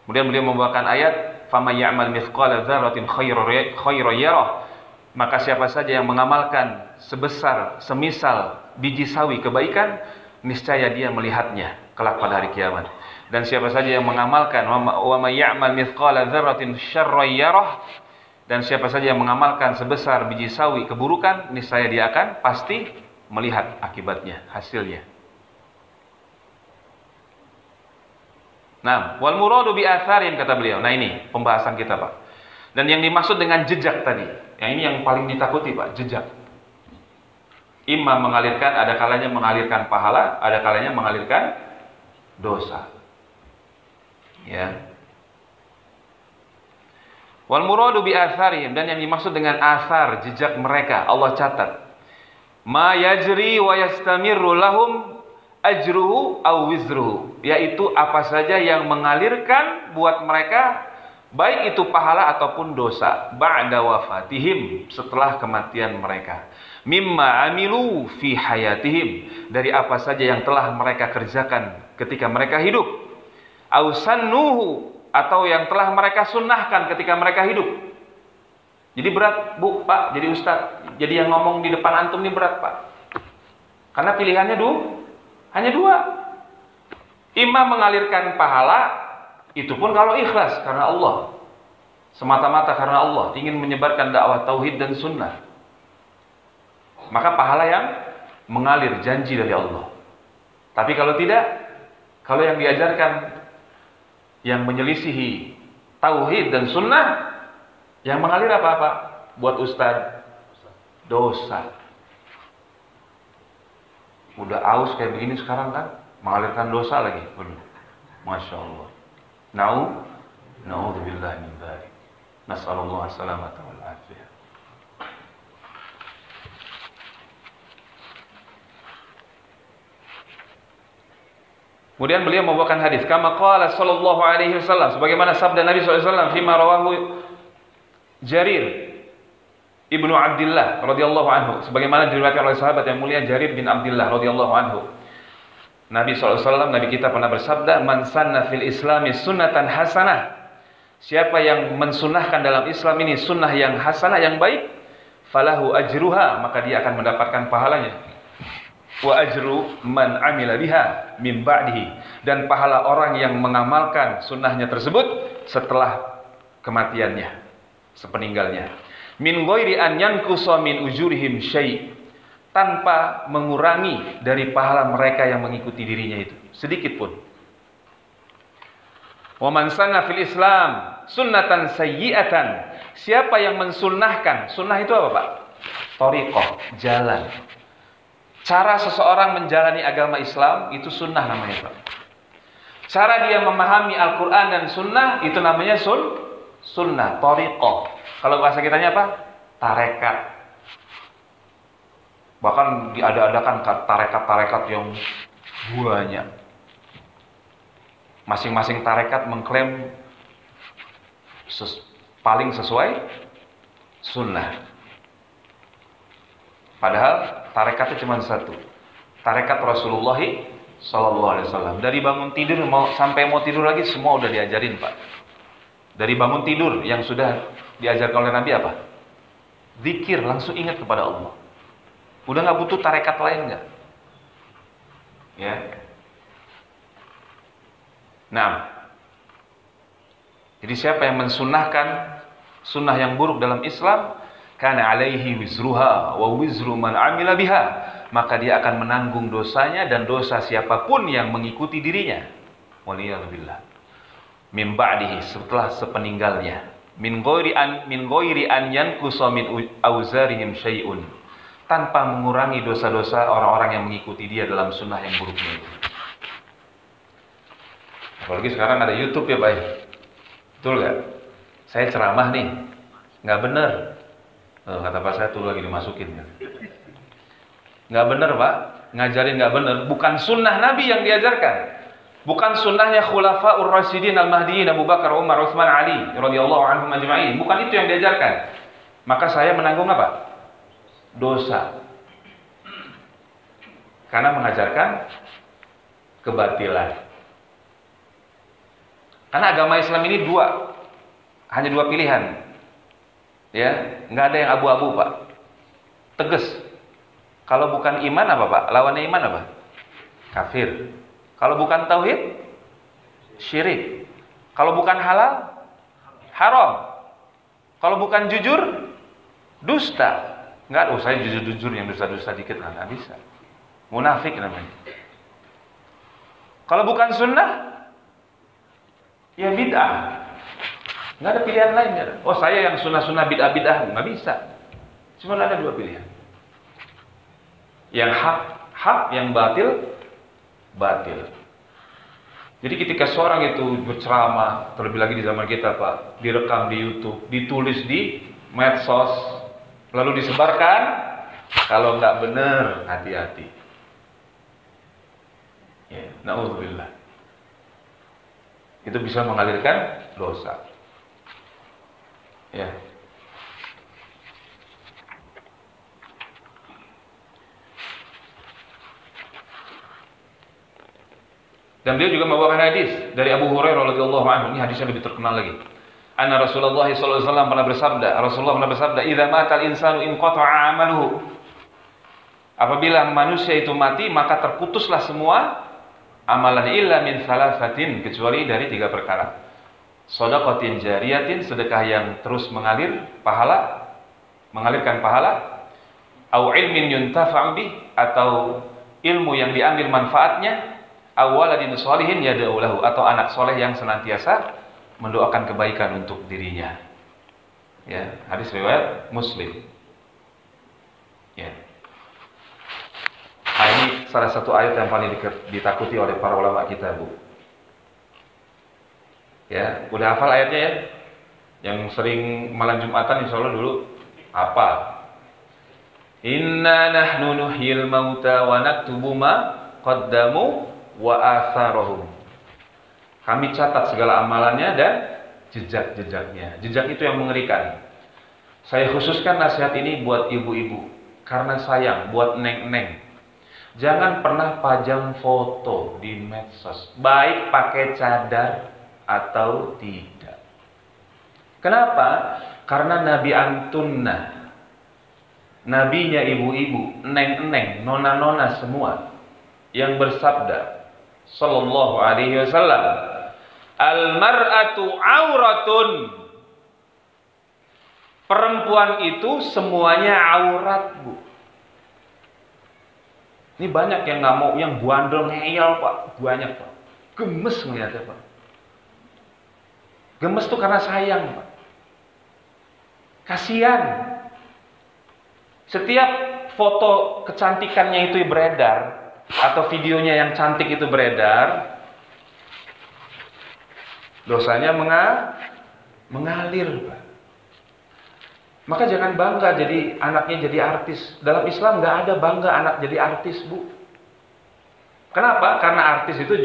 Kemudian beliau membawakan ayat, faman ya'mal mithqala dzarratin khairan yarah, maka siapa saja yang mengamalkan sebesar semisal biji sawi kebaikan, niscaya dia melihatnya kelak pada hari kiamat. Dan siapa saja yang mengamalkan wa may ya'mal mithqala dzarratin syarran yarah, dan siapa saja yang mengamalkan sebesar biji sawi keburukan, niscaya dia akan pasti melihat akibatnya, hasilnya. Nah, wal muradu bi atharin, kata beliau. Nah, ini pembahasan kita, Pak. Dan yang dimaksud dengan jejak tadi, yang ini yang paling ditakuti, Pak, jejak. Imam mengalirkan, ada kalanya mengalirkan pahala, ada kalanya mengalirkan dosa. Ya. Wal muradu bi atharihim, dan yang dimaksud dengan athar, jejak mereka, Allah catat. Ma yajri wa yastamirru lahum ajruhu aw wizruhu, yaitu apa saja yang mengalirkan buat mereka, baik itu pahala ataupun dosa, ba'da wafatihim, setelah kematian mereka. Mimma amilu fi hayatihim, dari apa saja yang telah mereka kerjakan ketika mereka hidup. Aw sannuhu, atau yang telah mereka sunnahkan ketika mereka hidup. Jadi berat, Bu, Pak, jadi Ustaz, jadi yang ngomong di depan antum ini berat, Pak. Karena pilihannya hanya dua. Imam mengalirkan pahala, itu pun kalau ikhlas karena Allah, semata-mata karena Allah, ingin menyebarkan dakwah tauhid dan sunnah, maka pahala yang mengalir, janji dari Allah. Tapi kalau tidak, kalau yang diajarkan yang menyelisihi tauhid dan sunnah, yang mengalir apa-apa buat ustaz, dosa. Udah aus kayak begini sekarang kan, mengalirkan dosa lagi. Masya Allah. Na'udzubillah min dzalik. Nas'alullah as-salamata wal afiyah. Kemudian beliau membawakan hadis, kama qala sallallahu alaihi wasallam, sebagaimana sabda Nabi sallallahu alaihi wasallam, fima rawahu Jarir Ibnu Abdullah radhiyallahu anhu, sebagaimana diriwayatkan oleh sahabat yang mulia Jarir bin Abdullah radhiyallahu anhu. Nabi SAW, Nabi kita pernah bersabda, "Man sanna fil islami sunnatan hasanah." Siapa yang mensunahkan dalam Islam ini sunnah yang hasanah, yang baik, falahu ajruha, maka dia akan mendapatkan pahalanya. Wa ajru man amila biha min ba'dihi, dan pahala orang yang mengamalkan sunnahnya tersebut setelah kematiannya, sepeninggalnya. Min ghairi an yanqusa min ujurihim syai', tanpa mengurangi dari pahala mereka yang mengikuti dirinya itu sedikit pun. Wa man sanna fil Islam sunnatan sayyi'atan, siapa yang mensunnahkan, sunnah itu apa Pak? Thariqah, jalan. Cara seseorang menjalani agama Islam itu sunnah namanya Pak. Cara dia memahami Al-Quran dan sunnah itu namanya sunnah, thariqah. Kalau bahasa kitanya apa? Tarekat. Bahkan diada-adakan tarekat-tarekat yang banyak. Masing-masing tarekat mengklaim paling sesuai sunnah. Padahal tarekatnya cuma satu. Tarekat Rasulullah SAW. Dari bangun tidur sampai mau tidur lagi semua udah diajarin Pak. Dari bangun tidur yang sudah diajarkan oleh Nabi apa? Zikir, langsung ingat kepada Allah. Udah nggak butuh tarekat lain nggak? Ya. Nah, jadi siapa yang mensunnahkan sunnah yang buruk dalam Islam, kana alaihi wizruha wa wizru man amila biha, maka dia akan menanggung dosanya dan dosa siapapun yang mengikuti dirinya. Waliyadzubillah. Min ba'dihi, setelah sepeninggalnya. Min ghairi an yanqusa min auzarihim syai'un, tanpa mengurangi dosa-dosa orang-orang yang mengikuti dia dalam sunnah yang buruknya itu. Apalagi sekarang ada YouTube ya Pak. Betul gak? Saya ceramah nih, nggak bener. Kata Pak saya tuh lagi dimasukin ya. Nggak bener Pak, ngajarin nggak bener. Bukan sunnah Nabi yang diajarkan, bukan sunnahnya Khulafaur Rasyidin Al-Mahdiyin Abu Bakar, Umar, Utsman, Ali radhiyallahu anhum ajma'in. Bukan itu yang diajarkan. Maka saya menanggung apa? Dosa. Karena mengajarkan kebatilan. Karena agama Islam ini hanya dua pilihan, ya, nggak ada yang abu-abu Pak, tegas. Kalau bukan iman apa Pak? Lawannya iman apa? Kafir. Kalau bukan tauhid, syirik. Kalau bukan halal, haram. Kalau bukan jujur, dusta. Nggak, saya jujur-jujur yang dusta-dusta dikit nggak bisa. Munafik namanya. Kalau bukan sunnah, ya bid'ah. Nggak ada pilihan lain. Oh saya yang sunnah-sunnah bid'ah-bid'ah, nggak bisa. Cuma ada dua pilihan. Yang hak, yang batil. Jadi ketika seorang itu berceramah, terlebih lagi di zaman kita Pak, direkam di YouTube, ditulis di medsos, lalu disebarkan, kalau nggak benar, hati-hati. Ya, na'udzubillah. Itu bisa mengalirkan dosa. Ya. Dan beliau juga membawakan hadis dari Abu Hurairah radhiyallahu anhu. Ini hadisnya lebih terkenal lagi. Anna Rasulullah sallallahu alaihi wasallam pernah bersabda, Rasulullah pernah bersabda, "Idza matal insanu inqata'a 'amaluhu." Apabila manusia itu mati, maka terputuslah semua amalan illa min salasatin, kecuali dari 3 perkara. Shadaqatin jariyatin, sedekah yang terus mengalirkan pahala, au ilmin yuntafa'u bih, atau ilmu yang diambil manfaatnya, aw waladin sholihin yad'u lahu, atau anak soleh yang senantiasa mendoakan kebaikan untuk dirinya. Ya, hadis riwayat Muslim. Ya. Nah, ini salah satu ayat yang paling ditakuti oleh para ulama kita, Bu. Ya, udah hafal ayatnya ya? Yang sering malam Jumatan insya Allah dulu hafal. Inna nahnu nuhyil mauta wa naktubu ma qaddamu wa atharahum. Kami catat segala amalannya dan jejak-jejaknya. Jejak itu yang mengerikan. Saya khususkan nasihat ini buat ibu-ibu, karena sayang, buat neng-neng, Jangan pernah pajang foto di medsos, baik pakai cadar atau tidak. Kenapa? Karena Nabi Antunna, nabinya ibu-ibu, neng-neng, nona-nona semua, yang bersabda sallallahu alaihi wasallam, al-mar'atu auratun. Perempuan itu semuanya aurat, Bu. Ini banyak yang nggak mau, yang buandel ngeyel, Pak. Banyak, Pak. Gemes ngeliatnya, Pak. Gemes tuh karena sayang, Pak. Kasihan. Setiap foto kecantikannya itu beredar, atau videonya yang cantik itu beredar, dosanya mengalir, Pak. Maka jangan bangga jadi anaknya jadi artis. Dalam Islam nggak ada bangga anak jadi artis, Bu. Kenapa? Karena artis itu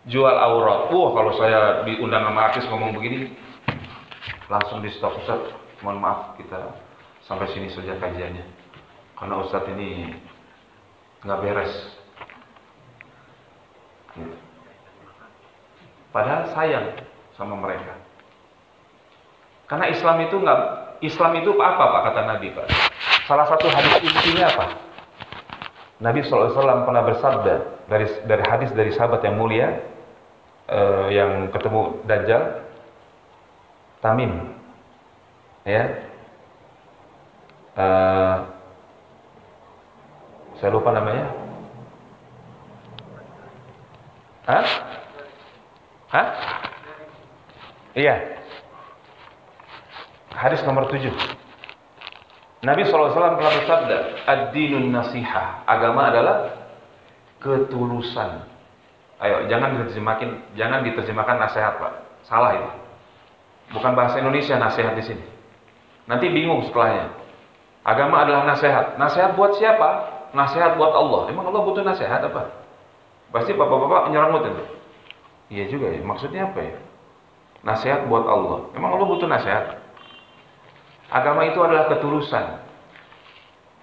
jual aurat. Kalau saya diundang sama artis ngomong begini, langsung di stop. Ustaz, mohon maaf, kita sampai sini saja kajiannya. Karena Ustaz ini nggak beres. Gitu. Padahal sayang sama mereka. Karena Islam itu apa, Pak, kata Nabi, Pak? Salah satu hadis intinya apa? Nabi SAW pernah bersabda dari hadis dari sahabat yang mulia yang ketemu Dajjal, Tamim, ya. Saya lupa namanya. Hah? Iya. Hadis nomor 7. Nabi SAW telah bersabda, ad-dinun nasihah. Agama adalah ketulusan. Ayo, jangan diterjemahkan nasihat, Pak. Salah itu. Bukan bahasa Indonesia nasihat di sini. Nanti bingung setelahnya. Agama adalah nasihat. Nasihat buat siapa? Nasihat buat Allah. Emang Allah butuh nasihat apa? Pasti bapak-bapak menyerang itu. Iya juga ya. Maksudnya apa ya? Nasihat buat Allah. Emang Allah butuh nasihat? Agama itu adalah ketulusan.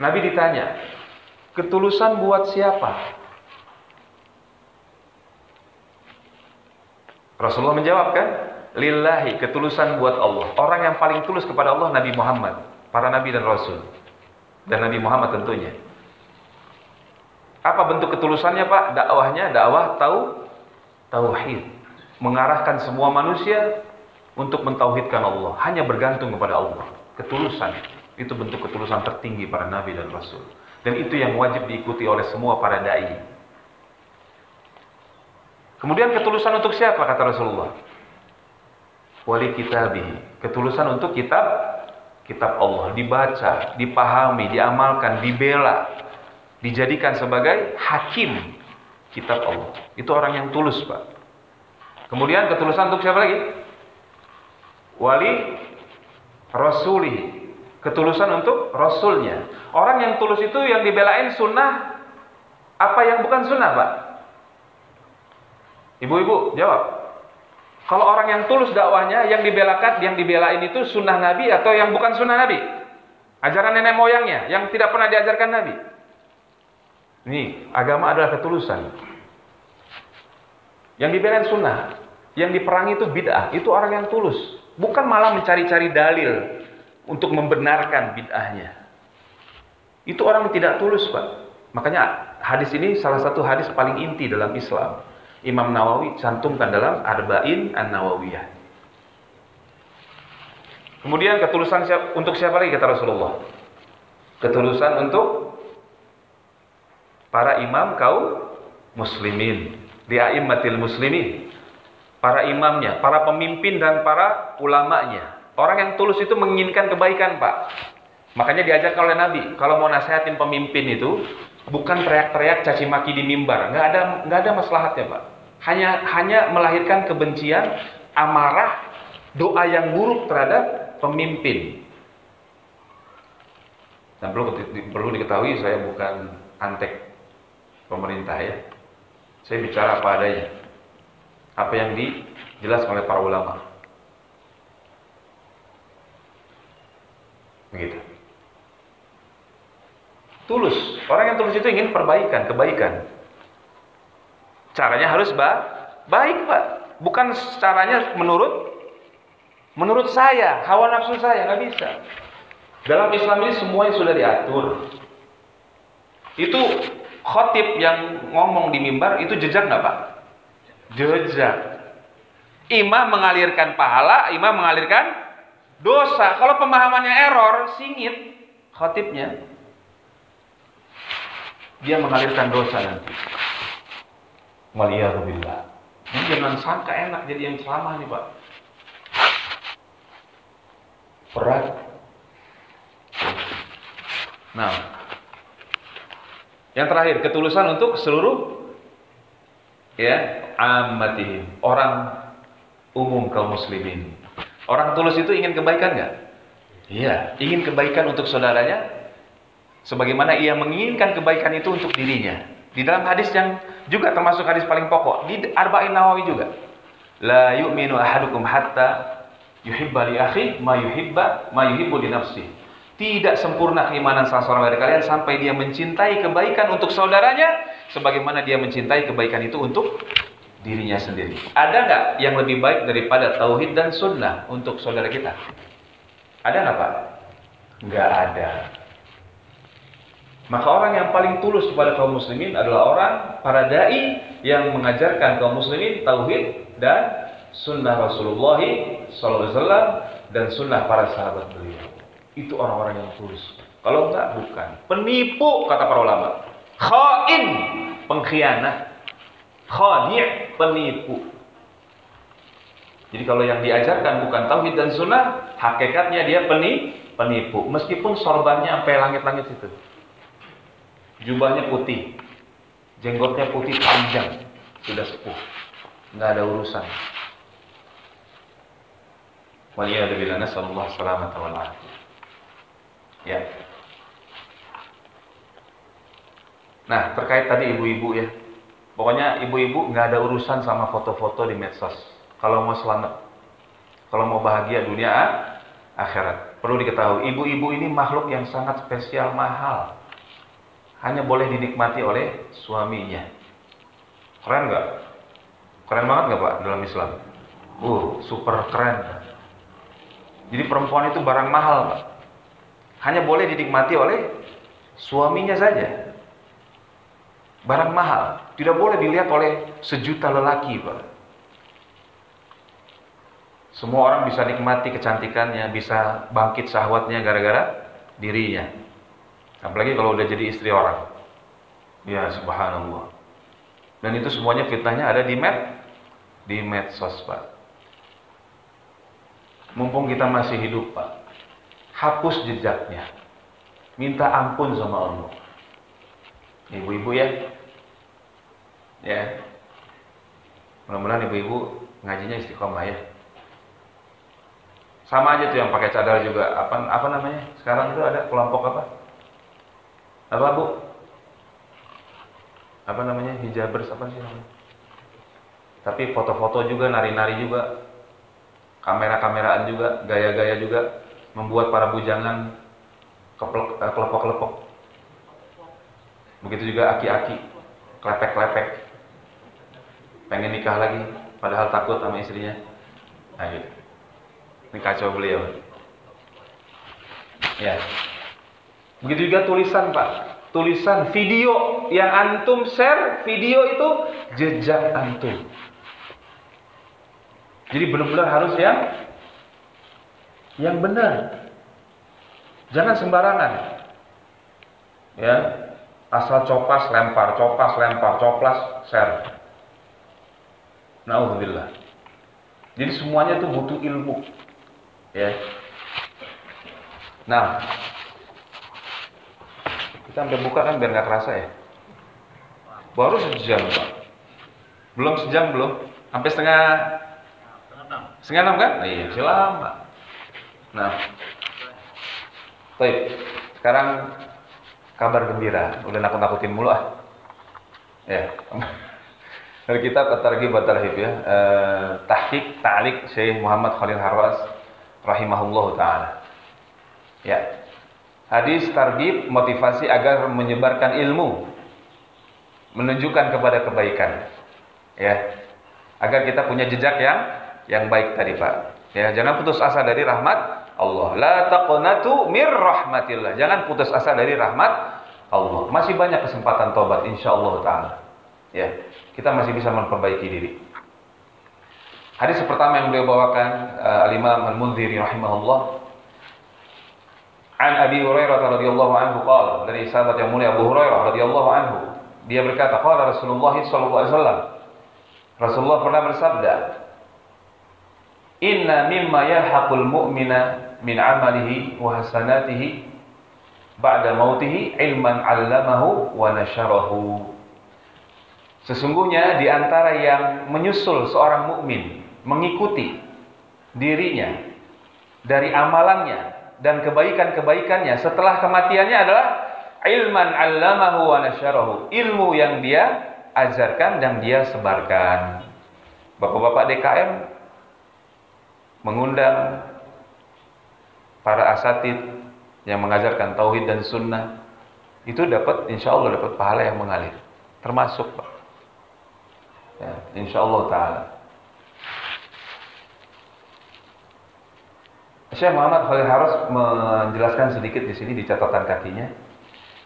Nabi ditanya, ketulusan buat siapa? Rasulullah menjawab, kan, lillahi, ketulusan buat Allah. Orang yang paling tulus kepada Allah Nabi Muhammad, para nabi dan rasul, dan Nabi Muhammad tentunya. Apa bentuk ketulusannya, Pak? Dakwahnya dakwah tauhid, mengarahkan semua manusia untuk mentauhidkan Allah, hanya bergantung kepada Allah. Ketulusan itu bentuk ketulusan tertinggi para nabi dan rasul, dan itu yang wajib diikuti oleh semua para dai. Kemudian ketulusan untuk siapa, kata Rasulullah? Wali kitabihi, ketulusan untuk kitab Allah, dibaca, dipahami, diamalkan, dibela, dijadikan sebagai hakim kitab Allah. Itu orang yang tulus, Pak. Kemudian ketulusan untuk siapa lagi? Wali Rasulih, ketulusan untuk Rasulnya. Orang yang tulus itu yang dibelain sunnah apa yang bukan sunnah, Pak? Ibu-ibu jawab. Kalau orang yang tulus dakwahnya, yang dibelain itu sunnah Nabi atau yang bukan sunnah Nabi? Ajaran nenek moyangnya yang tidak pernah diajarkan Nabi. Ini agama adalah ketulusan. Yang dibelain sunnah, yang diperangi itu bid'ah. Itu orang yang tulus. Bukan malah mencari-cari dalil untuk membenarkan bid'ahnya. Itu orang yang tidak tulus, Pak. Makanya hadis ini salah satu hadis paling inti dalam Islam. Imam Nawawi cantumkan dalam Arba'in An-Nawawiyah. Kemudian ketulusan untuk siapa lagi, kata Rasulullah? Ketulusan untuk para imam kaum muslimin, di a'immatil muslimin. Para imamnya, para pemimpin dan para ulamanya. Orang yang tulus itu menginginkan kebaikan, Pak. Makanya diajarkan oleh Nabi, kalau mau nasihatin pemimpin itu bukan teriak-teriak caci maki di mimbar, nggak ada maslahatnya, Pak. Hanya melahirkan kebencian, amarah, doa yang buruk terhadap pemimpin. Dan perlu diketahui, saya bukan antek pemerintah, ya. Saya bicara apa adanya, apa yang dijelaskan oleh para ulama. Begitu. Tulus. Orang yang tulus itu ingin perbaikan, kebaikan. Caranya harus baik, Pak. Bukan caranya menurut saya, hawa nafsu saya, nggak bisa. Dalam Islam ini semuanya sudah diatur. Itu khotib yang ngomong di mimbar itu jejak nggak, Pak? Jejak. Imam mengalirkan pahala, imam mengalirkan dosa. Kalau pemahamannya error, singit khotibnya, dia mengalirkan dosa nanti. Waliyahzubillah. Ini jangan sangka enak jadi yang ceramah nih, Pak. Berat. Nah, yang terakhir, ketulusan untuk seluruh ammatihim, orang umum kaum muslimin. Orang tulus itu ingin kebaikan nggak? Iya, ingin kebaikan untuk saudaranya, sebagaimana ia menginginkan kebaikan itu untuk dirinya. Di dalam hadis yang juga termasuk hadis paling pokok, di Arba'in Nawawi juga, la yu'minu ahadukum hatta yuhibba li akhi ma yuhibbu li nafsihi. Tidak sempurna keimanan salah seorang dari kalian sampai dia mencintai kebaikan untuk saudaranya sebagaimana dia mencintai kebaikan itu untuk dirinya sendiri. Ada nggak yang lebih baik daripada tauhid dan sunnah untuk saudara kita? Ada nggak, Pak? Nggak ada. Maka orang yang paling tulus kepada kaum muslimin adalah orang, para dai yang mengajarkan kaum muslimin tauhid dan sunnah Rasulullah SAW dan sunnah para sahabat beliau. Itu orang-orang yang tulus. Kalau enggak, bukan. Penipu, kata para ulama. Khain, pengkhianat. Khadi', penipu. Jadi kalau yang diajarkan bukan tauhid dan sunnah, hakikatnya dia penipu. Meskipun sorbannya sampai langit-langit itu. Jubahnya putih, jenggotnya putih panjang, sudah sepuh, nggak ada urusan. Waliyahzubillah, nasallallahu salamata wal afiyah. Ya. Nah, terkait tadi ibu-ibu ya, pokoknya ibu-ibu nggak ada urusan sama foto-foto di medsos. Kalau mau selamat, kalau mau bahagia dunia akhirat, perlu diketahui ibu-ibu ini makhluk yang sangat spesial, mahal. Hanya boleh dinikmati oleh suaminya. Keren nggak? Keren banget nggak, Pak, dalam Islam? Super keren. Jadi perempuan itu barang mahal, Pak. Hanya boleh dinikmati oleh suaminya saja. Barang mahal. Tidak boleh dilihat oleh sejuta lelaki, Pak. Semua orang bisa nikmati kecantikannya, bisa bangkit syahwatnya gara-gara dirinya. Apalagi kalau udah jadi istri orang. Ya, subhanallah. Dan itu semuanya fitnahnya ada di medsos, Pak. Mumpung kita masih hidup, Pak, hapus jejaknya. Minta ampun sama Allah. Ibu-ibu ya. Ya. Mudah-mudahan ibu-ibu ngajinya istiqomah ya. Sama aja tuh yang pakai cadar juga. Apa namanya? Sekarang itu ada kelompok apa? Apa, Bu? Apa namanya? Hijabers apa sih namanya? Tapi foto-foto juga, nari-nari juga, kamera-kameraan juga, gaya-gaya juga, membuat para bujangan kelepok-kelepok. Begitu juga aki-aki, klepek-klepek, pengen nikah lagi, padahal takut sama istrinya. Nah, gitu. Ini kacau beliau. Ya. Begitu juga tulisan, Pak. Tulisan, video yang antum share, video itu jejak antum. Jadi benar-benar harus yang benar. Jangan sembarangan. Ya, asal copas lempar, coplas share. Nauzubillah. Jadi semuanya itu butuh ilmu. Ya. Nah, kita sampai buka kan biar nggak kerasa ya. Baru sejam, Pak. Belum sejam belum? Sampai setengah enam kan? Iya, masih lama. Nah, baik. Sekarang kabar gembira. Udah nakut-nakutin mulu ah. Ya. Dari kitab At-Targhib wa Tarhib ya. Tahqiq Ta'liq Syekh Muhammad Khalil Harras rahimahullahu taala. Ya. Hadis targhib, motivasi agar menyebarkan ilmu, menunjukkan kepada kebaikan, ya, agar kita punya jejak yang baik tadi, Pak. Ya, jangan putus asa dari rahmat Allah. La taqnatu mir rahmatillah. Jangan putus asa dari rahmat Allah. Masih banyak kesempatan tobat insyaallah taala. Ya, kita masih bisa memperbaiki diri. Hadis pertama yang beliau bawakan Al-Imam Al-Munziri rahimahullah, an Abi Hurairah radhiyallahu anhu qala, dari sahabat yang mulia Abu Hurairah radhiyallahu anhu, dia berkata, qala Rasulullah sallallahu alaihi wasallam, Rasulullah pernah bersabda, inna mimma yalhaqul mu'mina min amalihi wa hasanatihi ba'da mautihi ilman 'allamahu wa nasyarahu. Sesungguhnya di antara yang menyusul seorang mukmin, mengikuti dirinya dari amalannya dan kebaikan-kebaikannya setelah kematiannya adalah ilman 'allamahu wa nasyarahu, ilmu yang dia ajarkan dan dia sebarkan. Bapak-bapak DKM mengundang para asatid yang mengajarkan tauhid dan sunnah, itu dapat, insya Allah dapat pahala yang mengalir, termasuk Pak, ya, insya Allah taala. Syekh Muhammad Khalil Harras menjelaskan sedikit di sini di catatan kakinya,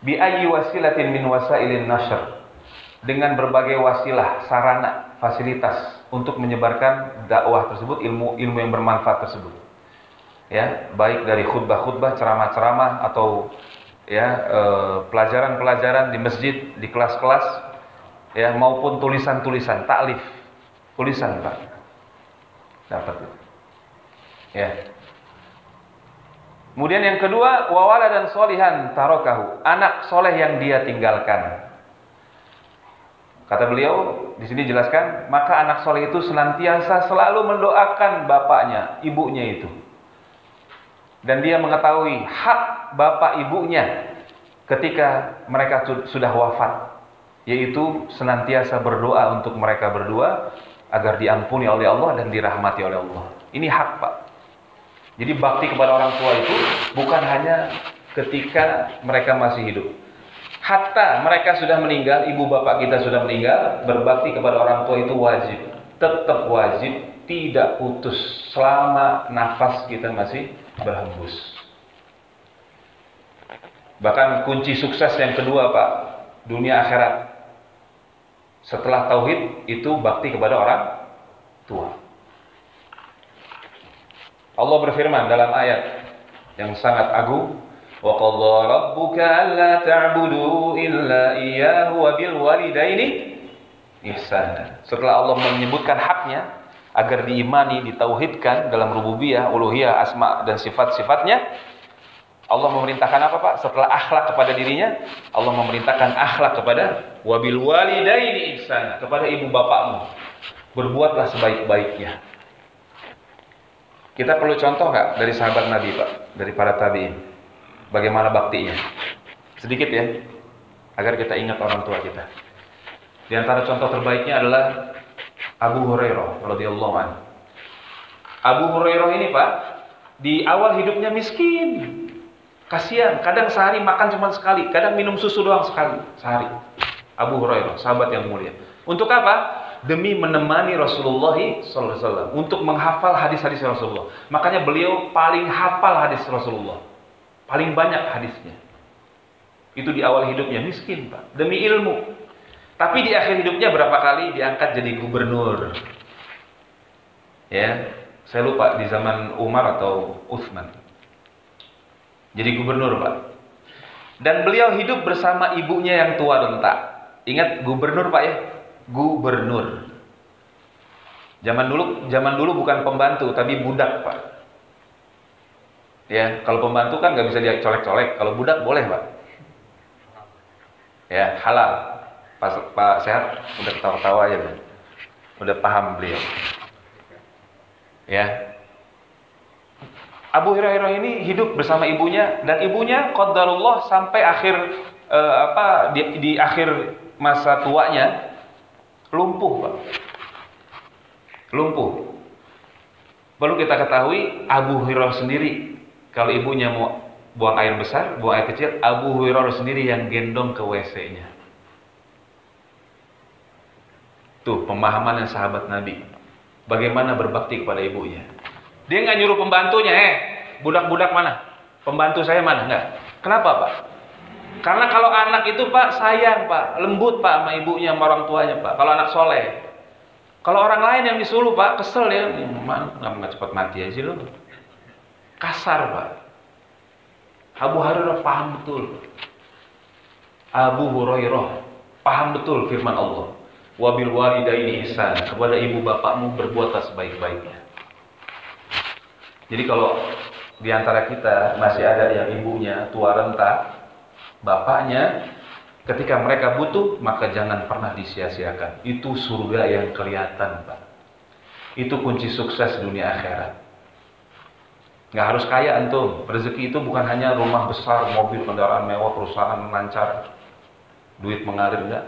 bi ayyi wasilatin min wasailin nashr, dengan berbagai wasilah, sarana, fasilitas untuk menyebarkan dakwah tersebut, ilmu yang bermanfaat tersebut. Ya, baik dari khutbah-khutbah, ceramah-ceramah, atau ya pelajaran-pelajaran di masjid, di kelas-kelas, ya, maupun tulisan-tulisan, taklif, tulisan Pak, dapat. Ya. Kemudian yang kedua, wawala dan solihan tarokahu, anak soleh yang dia tinggalkan. Kata beliau di sini jelaskan, maka anak soleh itu senantiasa selalu mendoakan bapaknya, ibunya itu. Dan dia mengetahui hak bapak ibunya ketika mereka sudah wafat, yaitu senantiasa berdoa untuk mereka berdua agar diampuni oleh Allah dan dirahmati oleh Allah. Ini hak Pak. Jadi bakti kepada orang tua itu bukan hanya ketika mereka masih hidup. Hatta mereka sudah meninggal, ibu bapak kita sudah meninggal, berbakti kepada orang tua itu wajib. Tetap wajib, tidak putus selama nafas kita masih berhembus. Bahkan kunci sukses yang kedua Pak, dunia akhirat setelah tauhid itu bakti kepada orang tua. Allah berfirman dalam ayat yang sangat agung, wa qadha rabbuka alla ta'budu illa iyyahu wa bil walidaini ihsana. Setelah Allah menyebutkan haknya agar diimani, ditauhidkan dalam rububiyah, uluhiyah, asma dan sifat-sifatnya, Allah memerintahkan apa Pak? Setelah akhlak kepada dirinya, Allah memerintahkan akhlak kepada wabil walidaini ihsana, kepada ibu bapakmu berbuatlah sebaik-baiknya. Kita perlu contoh nggak dari sahabat Nabi Pak, dari para tabi'in, bagaimana baktinya? Sedikit ya, agar kita ingat orang tua kita. Di antara contoh terbaiknya adalah Abu Hurairah radhiyallahu anhu. Abu Hurairah ini Pak, di awal hidupnya miskin. Kasihan, kadang sehari makan cuma sekali, kadang minum susu doang sekali sehari. Abu Hurairah, sahabat yang mulia. Untuk apa? Demi menemani Rasulullah SAW, untuk menghafal hadis-hadis Rasulullah. Makanya beliau paling hafal hadis Rasulullah, paling banyak hadisnya. Itu di awal hidupnya miskin Pak, demi ilmu. Tapi di akhir hidupnya berapa kali diangkat jadi gubernur. Ya, saya lupa di zaman Umar atau Utsman. Jadi gubernur Pak. Dan beliau hidup bersama ibunya yang tua renta. Ingat gubernur Pak ya? Gubernur. Zaman dulu bukan pembantu tapi budak Pak. Ya, kalau pembantu kan nggak bisa dia colek-colek. Kalau budak boleh Pak. Ya, halal. Pak Sehat udah ketawa-tawa aja kan? Udah paham beliau. Ya. Abu Hurairah ini hidup bersama ibunya, dan ibunya qadarullah sampai akhir di akhir masa tuanya lumpuh Pak. Lumpuh. Perlu kita ketahui Abu Hurairah sendiri kalau ibunya mau buang air besar, buang air kecil, Abu Hurairah sendiri yang gendong ke WC-nya. Tuh pemahaman sahabat Nabi. Bagaimana berbakti kepada ibunya. Dia nggak nyuruh pembantunya, budak-budak mana? Pembantu saya mana? Enggak. Kenapa, Pak? Karena kalau anak itu, Pak, sayang, Pak, lembut, Pak, sama ibunya, sama orang tuanya, Pak. Kalau anak soleh. Kalau orang lain yang disuruh, Pak, kesel ya. Nggak cepat mati aja lo. Kasar, Pak. Abu Hurairah paham betul. Abu Hurairah paham betul firman Allah. Wabil walidaini ihsan, kepada ibu bapakmu berbuatlah sebaik-baiknya. Jadi kalau di antara kita masih ada yang ibunya tua renta, bapaknya, ketika mereka butuh, maka jangan pernah disia-siakan. Itu surga yang kelihatan, Pak. Itu kunci sukses dunia akhirat. Nggak harus kaya antum. Rezeki itu bukan hanya rumah besar, mobil, kendaraan mewah, perusahaan lancar, duit mengalir, enggak.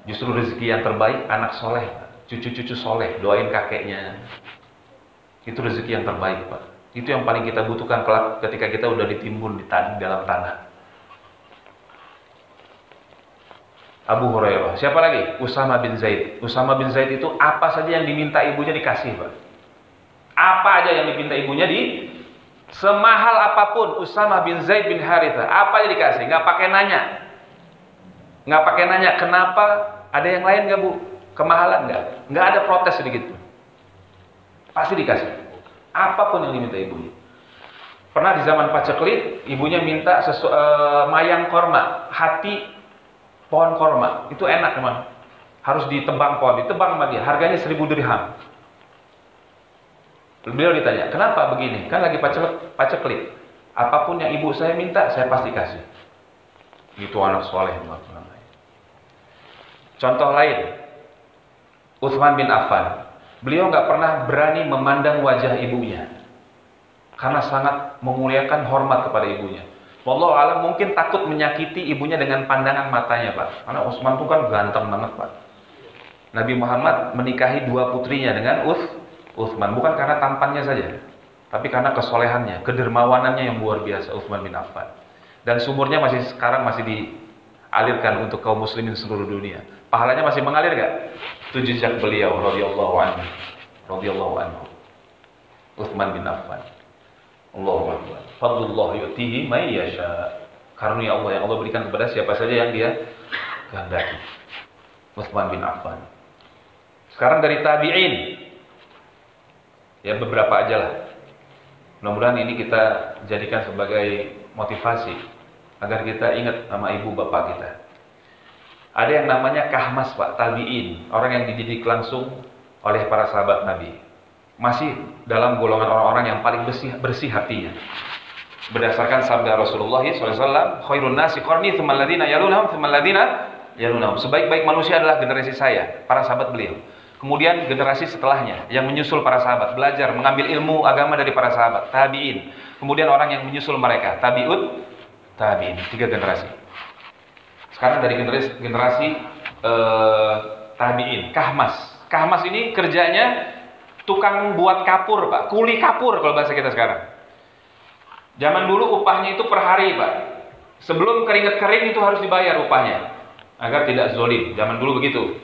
Justru rezeki yang terbaik anak soleh, cucu-cucu soleh, doain kakeknya. Itu rezeki yang terbaik, Pak. Itu yang paling kita butuhkan kelak ketika kita udah ditimbun di dalam tanah. Abu Hurairah. Siapa lagi? Usama bin Zaid. Usama bin Zaid itu apa saja yang diminta ibunya dikasih, Pak. Apa aja yang diminta ibunya semahal apapun. Usama bin Zaid bin Harithah, apa aja dikasih, nggak pakai nanya. Nggak pakai nanya, kenapa? Ada yang lain nggak, Bu? Kemahalan nggak? Nggak ada protes sedikit. Pasti dikasih. Apapun yang diminta ibunya. Pernah di zaman paceklik, ibunya minta mayang korma, hati pohon korma. Itu enak memang. Harus ditebang pohon, ditebang sama dia. Harganya 1000 dirham. Beliau ditanya, kenapa begini? Kan lagi paceklik. Apapun yang ibu saya minta, saya pasti kasih. Itu anak soleh. Contoh lain, Utsman bin Affan. Beliau nggak pernah berani memandang wajah ibunya. Karena sangat memuliakan hormat kepada ibunya. Wallahu a'lam, mungkin takut menyakiti ibunya dengan pandangan matanya, Pak. Karena Utsman itu kan ganteng banget, Pak. Nabi Muhammad menikahi 2 putrinya dengan Utsman, bukan karena tampannya saja, tapi karena kesolehannya, kedermawanannya yang luar biasa, Utsman bin Affan. Dan sumurnya sekarang masih dialirkan untuk kaum muslimin seluruh dunia. Pahalanya masih mengalir nggak? Itu jejak beliau radhiyallahu anhu. Utsman bin Affan. Allahu akbar. Fadlullah yu'tihi may yasha. Karunia Allah yang Allah berikan kepada siapa saja yang dia kehendaki. Utsman bin Affan. Sekarang dari tabi'in. Ya beberapa aja lah. Mudah-mudahan ini kita jadikan sebagai motivasi agar kita ingat sama ibu bapak kita. Ada yang namanya kahmas, Pak, tabi'in, orang yang dididik langsung oleh para sahabat Nabi. Masih dalam golongan orang-orang yang paling bersih hatinya. Berdasarkan sabda Rasulullah SAW, khairun nasi qarni tsumma alladziina yalunhum tsumma alladziina yalunhum. Sebaik-baik manusia adalah generasi saya, para sahabat beliau. Kemudian generasi setelahnya yang menyusul para sahabat, belajar mengambil ilmu agama dari para sahabat, tabi'in. Kemudian orang yang menyusul mereka, tabi'in, 3 generasi. Sekarang dari generasi tabi'in, kahmas. Kahmas ini kerjanya tukang buat kapur, Pak, kuli kapur kalau bahasa kita sekarang. Zaman dulu upahnya itu per hari, Pak. Sebelum keringat kering itu harus dibayar upahnya agar tidak zolim. Zaman dulu begitu.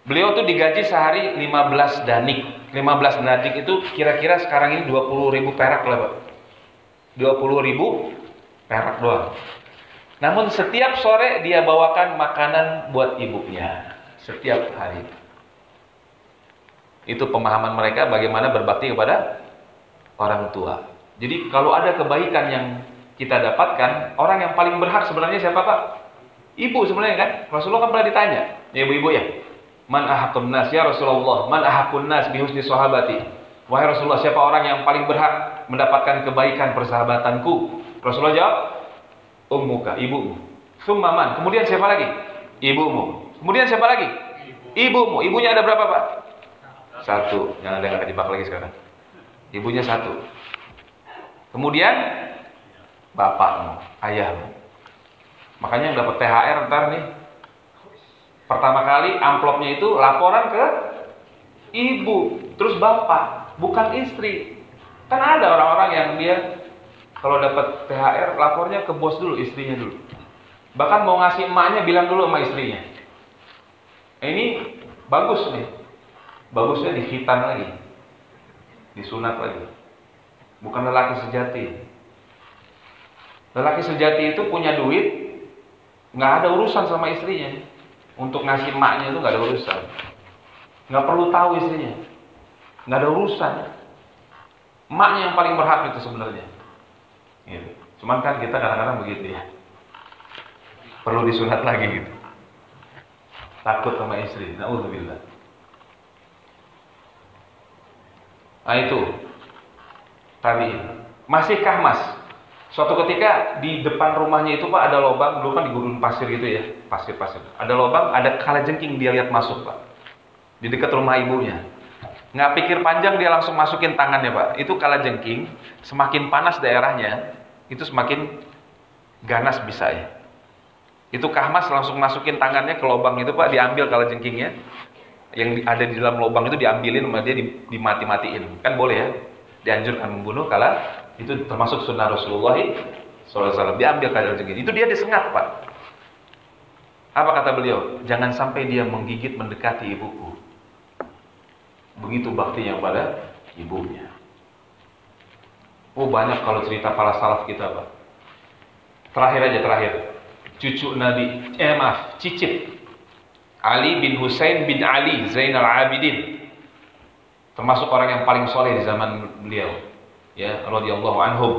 Beliau tuh digaji sehari 15 danik. 15 danik itu kira-kira sekarang ini 20.000 perak lah, Pak. 20.000 perak doang. Namun setiap sore dia bawakan makanan buat ibunya. Setiap hari. Itu pemahaman mereka bagaimana berbakti kepada orang tua. Jadi kalau ada kebaikan yang kita dapatkan, orang yang paling berhak sebenarnya siapa, Pak? Ibu sebenarnya kan. Rasulullah kan pernah ditanya, ya ibu-ibu ya. Man ahaqqun nas ya Rasulullah, man ahaqqun nas bi husni sahabati. Wahai Rasulullah, siapa orang yang paling berhak mendapatkan kebaikan persahabatanku? Rasulullah jawab, ummuka, ibumu. Summa man, kemudian siapa lagi? Ibumu. Kemudian siapa lagi? Ibumu. Ibunya ada berapa, Pak? 1. Jangan ada yang kejebak lagi sekarang. Ibunya 1. Kemudian bapakmu, ayahmu. Makanya yang dapat THR ntar nih, pertama kali amplopnya itu laporan ke ibu, terus bapak, bukan istri. Kan ada orang-orang yang dia Kalau dapat THR, lapornya ke bos dulu, istrinya dulu. Bahkan mau ngasih emaknya, bilang dulu sama istrinya. Ini bagus nih. Bagusnya dikhitan lagi. Disunat lagi. Bukan lelaki sejati. Lelaki sejati itu punya duit, nggak ada urusan sama istrinya. Untuk ngasih emaknya itu nggak ada urusan. Nggak perlu tahu istrinya. Nggak ada urusan. Emaknya yang paling berhak itu sebenarnya. Gitu. Cuman kan kita kadang-kadang begitu ya. Perlu disunat lagi gitu. Takut sama istri. Na'udzubillah. Nah itu. Tadi. Masihkah mas? Suatu ketika di depan rumahnya itu Pak ada lubang. Dulu kan di gurun pasir gitu ya. Pasir-pasir. Ada lubang, ada kalajengking dia lihat masuk Pak. Di dekat rumah ibunya. Nggak pikir panjang dia langsung masukin tangannya Pak. Itu kalajengking. Semakin panas daerahnya, itu semakin ganas bisa ya. Itu Kahmas langsung masukin tangannya ke lubang itu Pak, diambil kalajengkingnya. Yang ada di dalam lubang itu diambilin sama dia, dimati-matiin. Kan boleh ya, dianjurkan membunuh kala itu termasuk sunnah Rasulullah SAW. Diambil kalajengking. Itu dia disengat Pak. Apa kata beliau? Jangan sampai dia menggigit mendekati ibuku. Begitu baktinya pada ibunya. Oh banyak kalau cerita para salaf kita Pak. Terakhir. Cucu Nabi, cicit Ali bin Husain bin Ali Zainal Abidin. Termasuk orang yang paling soleh di zaman beliau. Ya, radhiyallahu anhum.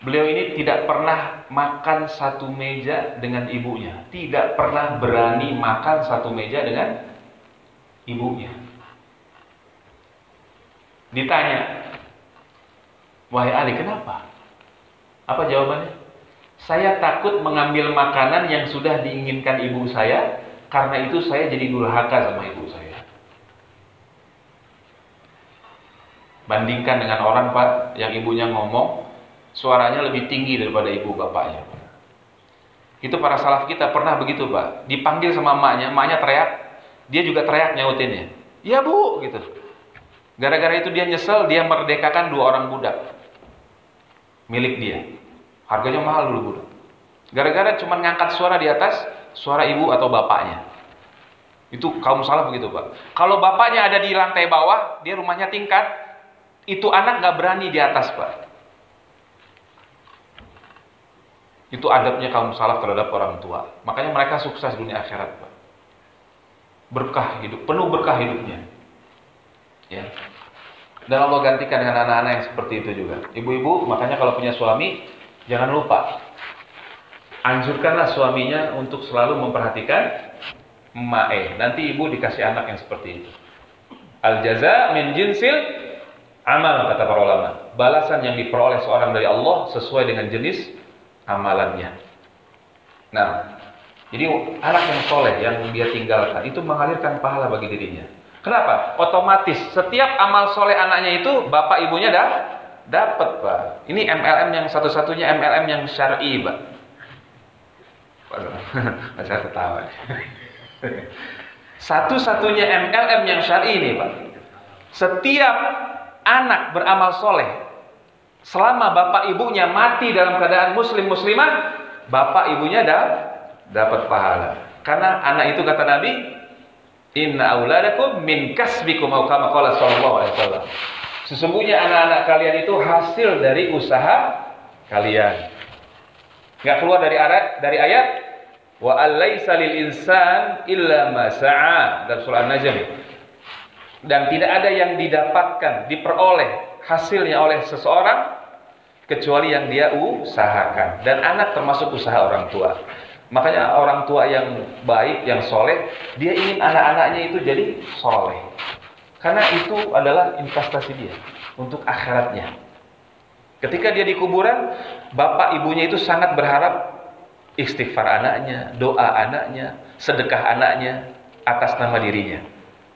Beliau ini tidak pernah makan satu meja dengan ibunya. Tidak pernah berani makan satu meja dengan ibunya. Ditanya, wahai Ali, kenapa? Apa jawabannya? Saya takut mengambil makanan yang sudah diinginkan ibu saya, karena itu saya jadi durhaka sama ibu saya. Bandingkan dengan orang Pak, yang ibunya ngomong, suaranya lebih tinggi daripada ibu bapaknya. Itu para salaf kita pernah begitu Pak. Dipanggil sama emaknya teriak, dia juga teriak nyautinnya. Iya Bu, gitu. Gara-gara itu dia nyesel, dia merdekakan 2 orang budak milik dia. Harganya mahal dulu budak. Gara-gara cuma ngangkat suara di atas suara ibu atau bapaknya. Itu kaum salaf begitu Pak. Kalau bapaknya ada di lantai bawah, dia rumahnya tingkat, itu anak nggak berani di atas Pak. Itu adabnya kaum salaf terhadap orang tua. Makanya mereka sukses dunia akhirat Pak. Berkah hidup, penuh berkah hidupnya. Ya. Dan Allah gantikan dengan anak-anak yang seperti itu juga. Ibu-ibu, makanya kalau punya suami, jangan lupa anjurkanlah suaminya untuk selalu memperhatikan nanti ibu dikasih anak yang seperti itu. Al jaza min jinsil amal, kata para ulama. Balasan yang diperoleh seorang dari Allah sesuai dengan jenis amalannya. Nah, jadi anak yang soleh yang dia tinggalkan itu mengalirkan pahala bagi dirinya. Kenapa? Otomatis setiap amal soleh anaknya itu bapak ibunya dapat Pak. Ini MLM yang satu-satunya MLM yang syar'i Pak. Saya ketawa. Satu-satunya MLM yang syar'i ini Pak. Setiap anak beramal soleh, selama bapak ibunya mati dalam keadaan muslim-muslimah, bapak ibunya dapat pahala. Karena anak itu kata Nabi, inna auladakum min kasbikum atau kama qala sallallahu alaihi wasallam. Sesungguhnya anak-anak kalian itu hasil dari usaha kalian. Enggak keluar dari ayat wa allaisa lil insan illa ma sa'a dalam surah An-Najm. Dan tidak ada yang didapatkan, diperoleh hasilnya oleh seseorang kecuali yang dia usahakan. Dan anak termasuk usaha orang tua. Makanya orang tua yang baik, yang soleh, dia ingin anak-anaknya itu jadi soleh. Karena itu adalah investasi dia untuk akhiratnya. Ketika dia di kuburan, bapak ibunya itu sangat berharap istighfar anaknya, doa anaknya, sedekah anaknya atas nama dirinya.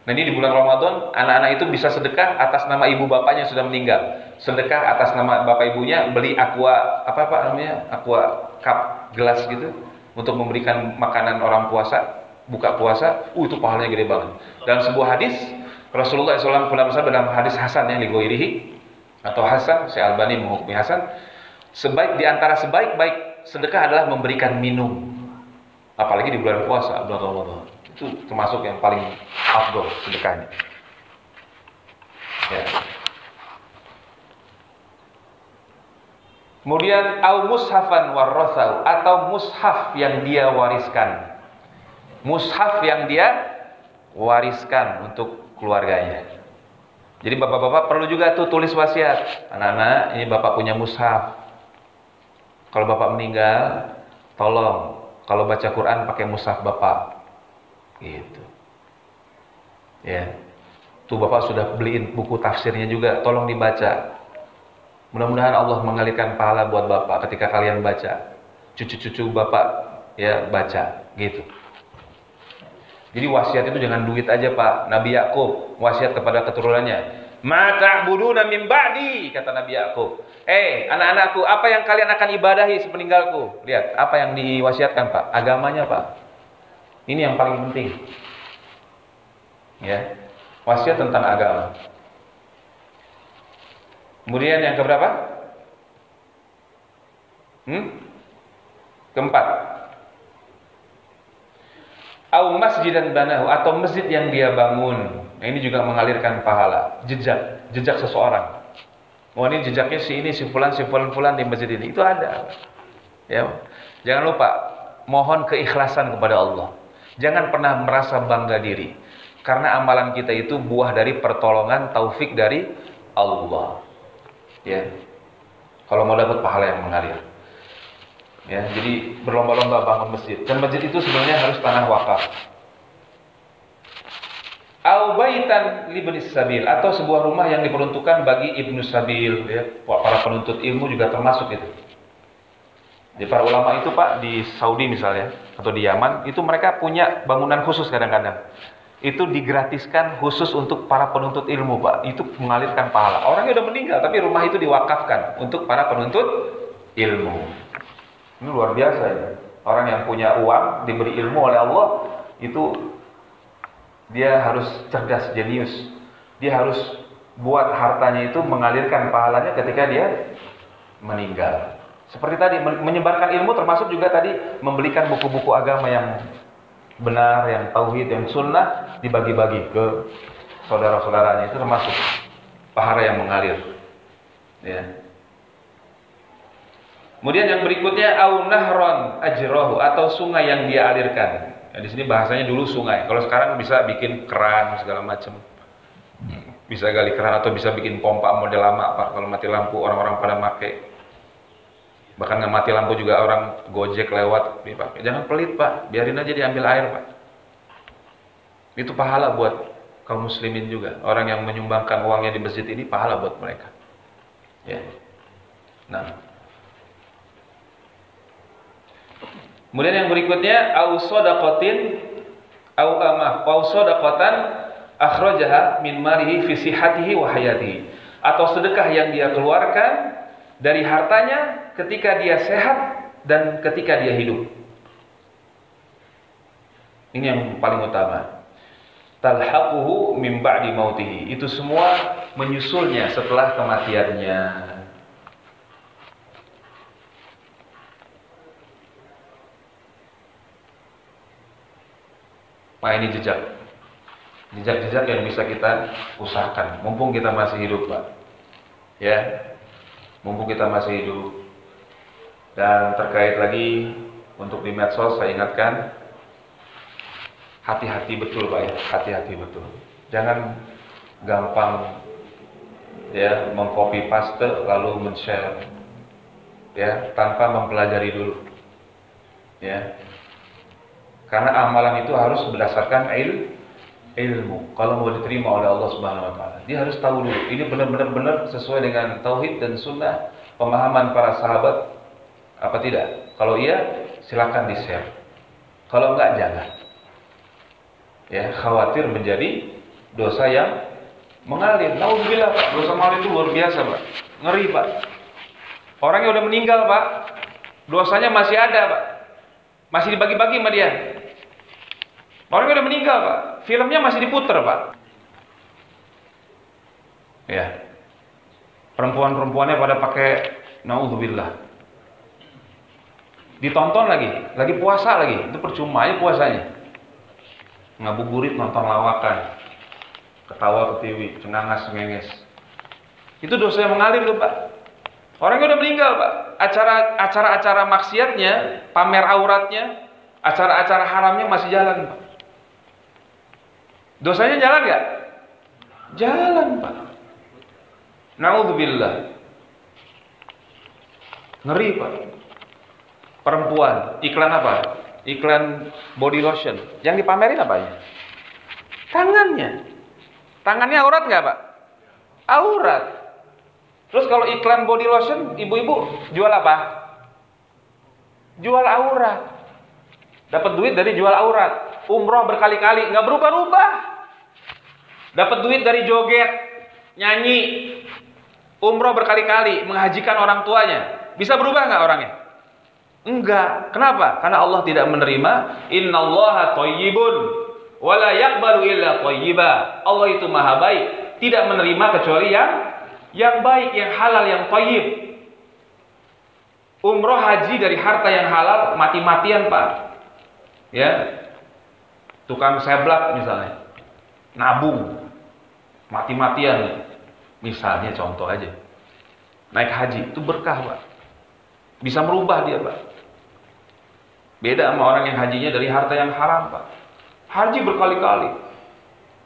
Nah ini di bulan Ramadan, anak-anak itu bisa sedekah atas nama ibu bapaknya yang sudah meninggal. Sedekah atas nama bapak ibunya, beli aqua, aqua cup, gelas gitu, untuk memberikan makanan orang puasa, buka puasa. Itu pahalanya gede banget. Dalam sebuah hadis, Rasulullah SAW pernah bersabda dalam hadis Hasan yang ligoirihi, atau hasan, Syekh Albani menghukumi hasan. Di antara sebaik-baik sedekah adalah memberikan minum. Apalagi di bulan puasa, bulan Ramadan. Itu termasuk yang paling afdol sedekahnya. Ya. Kemudian au mushafan warasau, atau mushaf yang dia wariskan. Mushaf yang dia wariskan untuk keluarganya. Jadi bapak-bapak perlu juga tuh tulis wasiat. Anak-anak, ini bapak punya mushaf. Kalau bapak meninggal, tolong kalau baca Quran pakai mushaf bapak. Gitu. Ya. Tuh bapak sudah beliin buku tafsirnya juga, tolong dibaca. Mudah-mudahan Allah mengalirkan pahala buat bapak ketika kalian baca. Cucu-cucu bapak ya baca, gitu. Jadi wasiat itu jangan duit aja, Pak. Nabi Yakub wasiat kepada keturunannya. Ma ta'buduna min ba'di, kata Nabi Yakub. Anak-anakku, apa yang kalian akan ibadahi sepeninggalku? Lihat, apa yang diwasiatkan, Pak? Agamanya, Pak. Ini yang paling penting. Ya. Wasiat tentang agama. Kemudian yang keberapa? Keempat. Au masjidan banahu, atau masjid yang dia bangun. Nah, ini juga mengalirkan pahala. Jejak seseorang. Oh, ini jejaknya si fulan di masjid ini. Itu ada. Ya. Jangan lupa mohon keikhlasan kepada Allah. Jangan pernah merasa bangga diri. Karena amalan kita itu buah dari pertolongan taufik dari Allah. Ya. Kalau mau dapat pahala yang mengalir. Ya, jadi berlomba-lomba bangun masjid. Dan masjid itu sebenarnya harus tanah wakaf. Au baitan libnis sabil, atau sebuah rumah yang diperuntukkan bagi ibnu sabil, ya. Para penuntut ilmu juga termasuk itu. Jadi para ulama itu, Pak, di Saudi misalnya atau di Yaman, itu mereka punya bangunan khusus kadang-kadang. Itu digratiskan khusus untuk para penuntut ilmu, Pak. Itu mengalirkan pahala. Orangnya udah meninggal tapi rumah itu diwakafkan untuk para penuntut ilmu. Ini luar biasa ya. Orang yang punya uang diberi ilmu oleh Allah, itu dia harus cerdas, jenius. Dia harus buat hartanya itu mengalirkan pahalanya ketika dia meninggal. Seperti tadi, menyebarkan ilmu termasuk juga tadi membelikan buku-buku agama yang benar, yang tauhid, yang sunnah, dibagi-bagi ke saudara-saudaranya. Itu termasuk pahala yang mengalir. Ya. Kemudian yang berikutnya au nahron ajrahu, atau sungai yang dia alirkan. Ya, di sini bahasanya dulu sungai. Kalau sekarang bisa bikin keran segala macam. Bisa gali keran atau bisa bikin pompa model lama, Pak. Kalau mati lampu orang-orang pada pakai. Bahkan nggak mati lampu juga orang Gojek lewat dipakai. Jangan pelit, Pak. Biarin aja diambil air, Pak. Itu pahala buat kaum muslimin juga. Orang yang menyumbangkan uangnya di masjid ini pahala buat mereka. Ya. Nah, kemudian yang berikutnya au shadaqatan akhrajaha min malihi fi sihhatihi wa hayatihi, atau sedekah yang dia keluarkan dari hartanya ketika dia sehat dan ketika dia hidup. Ini yang paling utama. Talhaquhu min ba'di mautihi, itu semua menyusulnya setelah kematiannya. Nah, ini jejak yang bisa kita usahakan mumpung kita masih hidup, Pak. Ya, mumpung kita masih hidup. Dan terkait lagi untuk di medsos, saya ingatkan, hati-hati betul, Pak, ya. Hati-hati betul. Jangan gampang ya mengcopy paste lalu men-share ya tanpa mempelajari dulu. Ya. Karena amalan itu harus berdasarkan ilmu. Kalau mau diterima oleh Allah Subhanahu wa taala, dia harus tahu dulu ini benar-benar sesuai dengan tauhid dan sunnah pemahaman para sahabat apa tidak. Kalau iya, silakan di-share. Kalau enggak, jangan. Ya, khawatir menjadi dosa yang mengalir. Nauzubillah, Pak. Dosa mengalir itu luar biasa, Pak. Ngeri, Pak. Orangnya udah meninggal, Pak. Dosanya masih ada, Pak. Masih dibagi-bagi sama dia. Orangnya udah meninggal, Pak. Filmnya masih diputer, Pak. Ya. Perempuan-perempuannya pada pakai naudzubillah. Ditonton lagi puasa lagi. Itu percuma aja puasanya. Ngabuburit nonton lawakan. Ketawa ketiwi, cengangas-cengenges. Itu dosa yang mengalir tuh, Pak. Orangnya udah meninggal, Pak. Acara-acara maksiatnya, pamer auratnya, acara-acara haramnya masih jalan, Pak. Dosanya jalan nggak? Jalan, Pak. Naudzubillah. Ngeri, Pak. Perempuan, iklan apa? Iklan body lotion. Yang dipamerin apanya? Tangannya. Tangannya aurat nggak, Pak? Aurat. Terus kalau iklan body lotion, ibu-ibu jual apa? Jual aurat. Dapat duit dari jual aurat. Umroh berkali-kali, nggak berubah-ubah. Dapat duit dari joget, nyanyi. Umroh berkali-kali, menghajikan orang tuanya. Bisa berubah nggak orangnya? Enggak. Kenapa? Karena Allah tidak menerima. Innallaha thayyibun wa la yaqbalu illa thayyiba. Allah itu maha baik, tidak menerima kecuali yang baik, yang halal, yang thayyib. Umroh haji dari harta yang halal, mati-matian, Pak. Ya. Tukang seblak misalnya. Nabung. Mati-matian. Misalnya contoh aja. Naik haji itu berkah, Pak. Bisa merubah dia, Pak. Beda sama orang yang hajinya dari harta yang haram, Pak. Haji berkali-kali,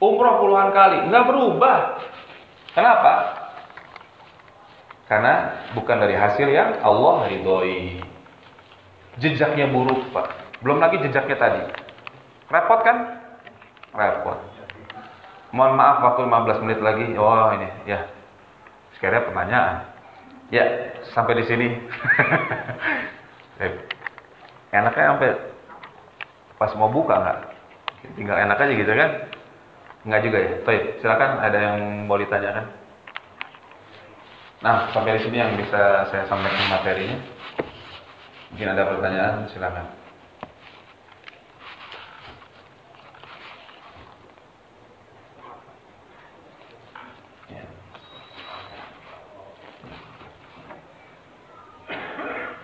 umroh puluhan kali, nggak berubah. Kenapa? Karena bukan dari hasil yang Allah ridhoi. Jejaknya buruk, Pak. Belum lagi jejaknya tadi. Repot kan? Repot. Mohon maaf, waktu 15 menit lagi. Oh ini, ya. Sekiranya pertanyaan. Ya, sampai di sini. Enaknya sampai pas mau buka nggak? Tinggal enak aja gitu kan? Nggak juga ya? Baik, silakan, ada yang mau ditanyakan? Nah, sampai di sini yang bisa saya sampaikan materinya. Mungkin ada pertanyaan, silakan.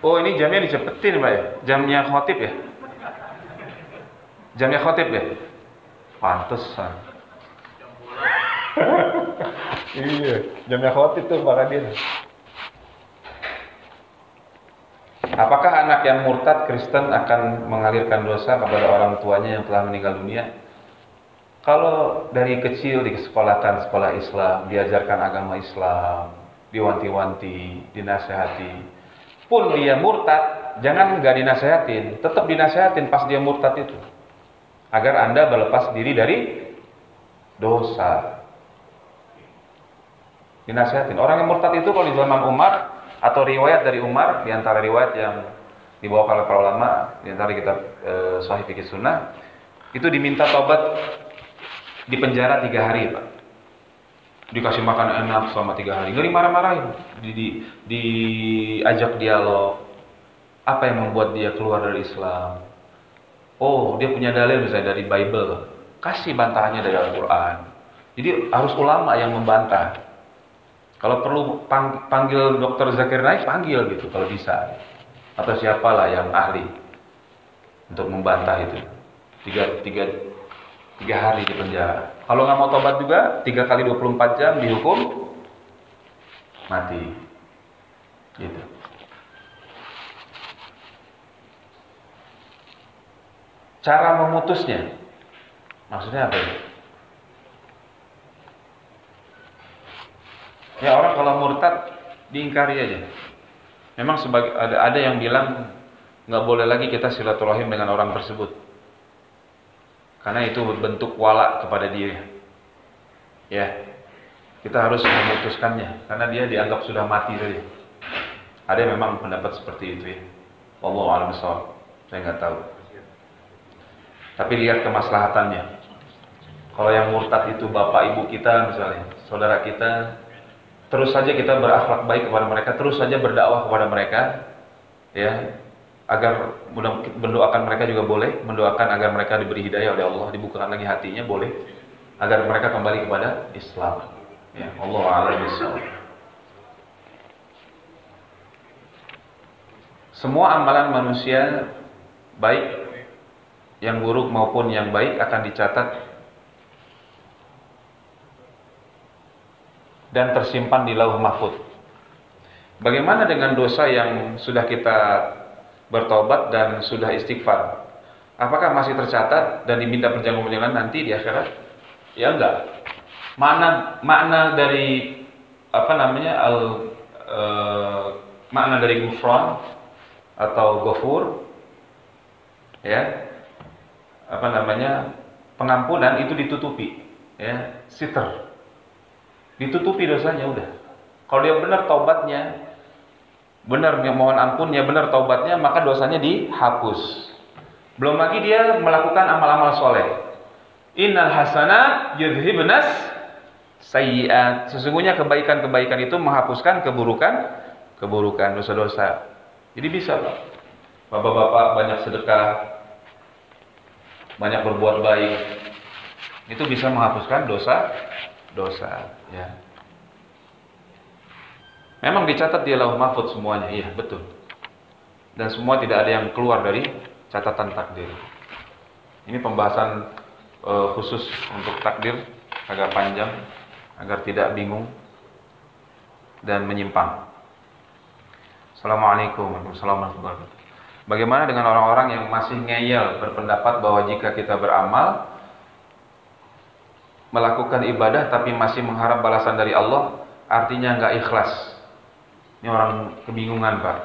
Oh, ini jamnya dicepetin, Pak ya? Jamnya khotib ya? Jamnya khotib ya? Pantesan. Iya, jamnya khotib tuh Pak Kadir. Apakah anak yang murtad Kristen akan mengalirkan dosa kepada orang tuanya yang telah meninggal dunia? Kalau dari kecil di sekolah Islam, diajarkan agama Islam, diwanti-wanti, dinasehati, pun dia murtad, jangan nggak dinasehatin, tetap dinasehatin pas dia murtad itu, agar Anda berlepas diri dari dosa. Dinasehatin. Orang yang murtad itu kalau di zaman Umar, atau riwayat dari Umar, di antara riwayat yang dibawa oleh para ulama, di antara kitab Sahih Fiqh Sunnah, itu diminta tobat di penjara 3 hari, Pak. Dikasih makan enak selama 3 hari, nggak dimarah-marahin, diajak dialog. Apa yang membuat dia keluar dari Islam? Oh, dia punya dalil misalnya dari Bible, kasih bantahannya dari Al-Quran. Jadi harus ulama yang membantah. Kalau perlu panggil Dr. Zakir Naik, panggil gitu kalau bisa, atau siapalah yang ahli untuk membantah itu. 3 hari di penjara. Kalau nggak mau tobat juga, 3 kali 24 jam dihukum mati. Gitu. Cara memutusnya, maksudnya apa ya? Ya orang kalau murtad diingkari aja. Memang ada yang bilang nggak boleh lagi kita silaturahim dengan orang tersebut. Karena itu bentuk wala kepada dia. Ya, kita harus memutuskannya karena dia dianggap sudah mati tadi. Ada yang memang pendapat seperti itu ya. Wallahu a'lam bishawab. Saya nggak tahu. Tapi lihat kemaslahatannya. Kalau yang murtad itu bapak ibu kita misalnya, saudara kita, terus saja kita berakhlak baik kepada mereka, terus saja berdakwah kepada mereka, ya. Agar mendoakan mereka juga boleh, mendoakan agar mereka diberi hidayah oleh Allah, dibukakan lagi hatinya boleh, agar mereka kembali kepada Islam. Ya, Allah a'lam bishawab. Semua amalan manusia, baik yang buruk maupun yang baik, akan dicatat dan tersimpan di Lauh Mahfuz. Bagaimana dengan dosa yang sudah kita bertobat dan sudah istighfar? Apakah masih tercatat dan diminta perjanjian nanti di akhirat? Ya enggak. Makna dari makna dari gufran atau ghafur, ya, pengampunan itu ditutupi, ya, sitr, ditutupi dosanya udah. Kalau dia benar taubatnya, benar mohon ampunnya, benar taubatnya, maka dosanya dihapus. Belum lagi dia melakukan amal-amal soleh. Innal hasanat yudhibnas sayyiat. Sesungguhnya kebaikan-kebaikan itu menghapuskan keburukan, dosa-dosa. Jadi bisa, Pak. Bapak-bapak banyak sedekah, banyak berbuat baik, itu bisa menghapuskan dosa, ya. Memang dicatat di Lauh Mahfuz semuanya, iya betul. Dan semua tidak ada yang keluar dari catatan takdir. Ini pembahasan khusus untuk takdir, agak panjang agar tidak bingung dan menyimpang. Assalamualaikum warahmatullahi wabarakatuh. Bagaimana dengan orang-orang yang masih ngeyel berpendapat bahwa jika kita beramal, melakukan ibadah tapi masih mengharap balasan dari Allah, artinya nggak ikhlas? Ini orang kebingungan, Pak.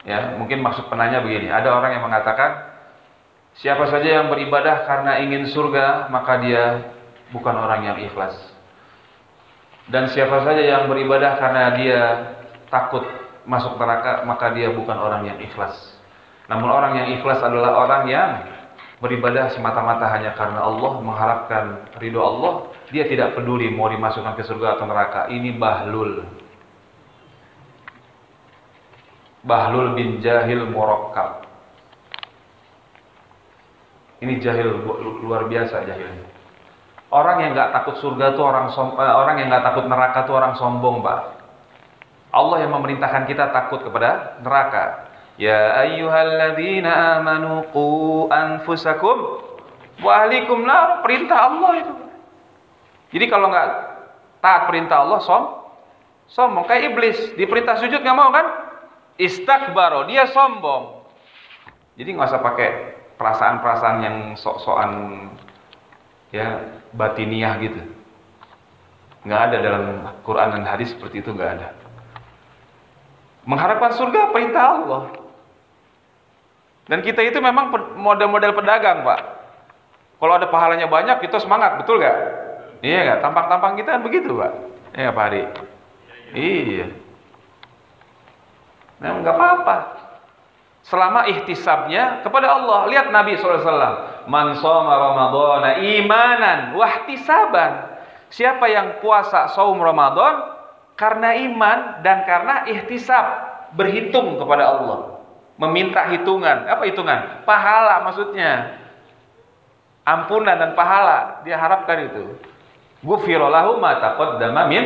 Ya, mungkin maksud penanya begini. Ada orang yang mengatakan, siapa saja yang beribadah karena ingin surga, maka dia bukan orang yang ikhlas. Dan siapa saja yang beribadah karena dia takut masuk neraka, maka dia bukan orang yang ikhlas. Namun orang yang ikhlas adalah orang yang beribadah semata-mata hanya karena Allah, mengharapkan ridho Allah. Dia tidak peduli mau dimasukkan ke surga atau neraka. Ini Bahlul bin Jahil Murakkab. Ini jahil luar biasa jahilnya. Orang yang nggak takut surga itu orang yang nggak takut neraka itu orang sombong, Pak. Allah yang memerintahkan kita takut kepada neraka. Ya ayyuhalladzina amanu qu anfusakum wa ahlikum nar, perintah Allah itu. Jadi kalau nggak taat perintah Allah, sombong kayak iblis, diperintah sujud nggak mau kan? Istakbaro, dia sombong. Jadi nggak usah pakai perasaan-perasaan yang sok-sokan, ya, batiniah gitu. Nggak ada dalam Quran dan hadis seperti itu, nggak ada. Mengharapkan surga perintah Allah. Dan kita itu memang model-model pedagang, Pak. Kalau ada pahalanya banyak, kita semangat, betul nggak? Iya nggak? Tampang-tampang kita kan begitu, Pak. Iya, Pak Hari. Iya. Nah, nggak apa-apa. Selama ihtisabnya kepada Allah. Lihat Nabi SAW. Man shoma Ramadhana imanan wahtisaban. Siapa yang puasa saum Ramadan karena iman dan karena ihtisab, berhitung kepada Allah, meminta hitungan. Apa hitungan? Pahala maksudnya. Ampunan dan pahala, dia harapkan itu. Ghufira lahu ma taqaddama min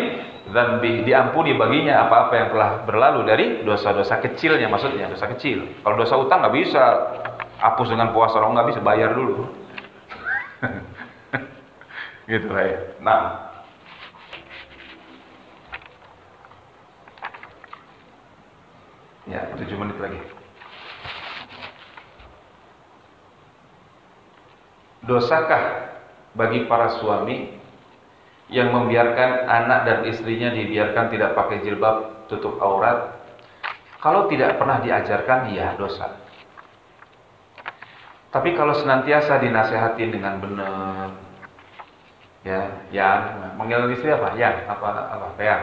dzambi, diampuni baginya apa-apa yang telah berlalu dari dosa-dosa kecilnya, maksudnya dosa kecil. Kalau dosa utang nggak bisa hapus dengan puasa, nggak bisa, bayar dulu. Gitu lah ya. Nah, ya 7 menit lagi. Dosakah bagi para suami yang membiarkan anak dan istrinya dibiarkan tidak pakai jilbab, tutup aurat? Kalau tidak pernah diajarkan, ya dosa. Tapi kalau senantiasa dinasehatin dengan benar, ya, yang manggil istri apa? Yang apa? Yang.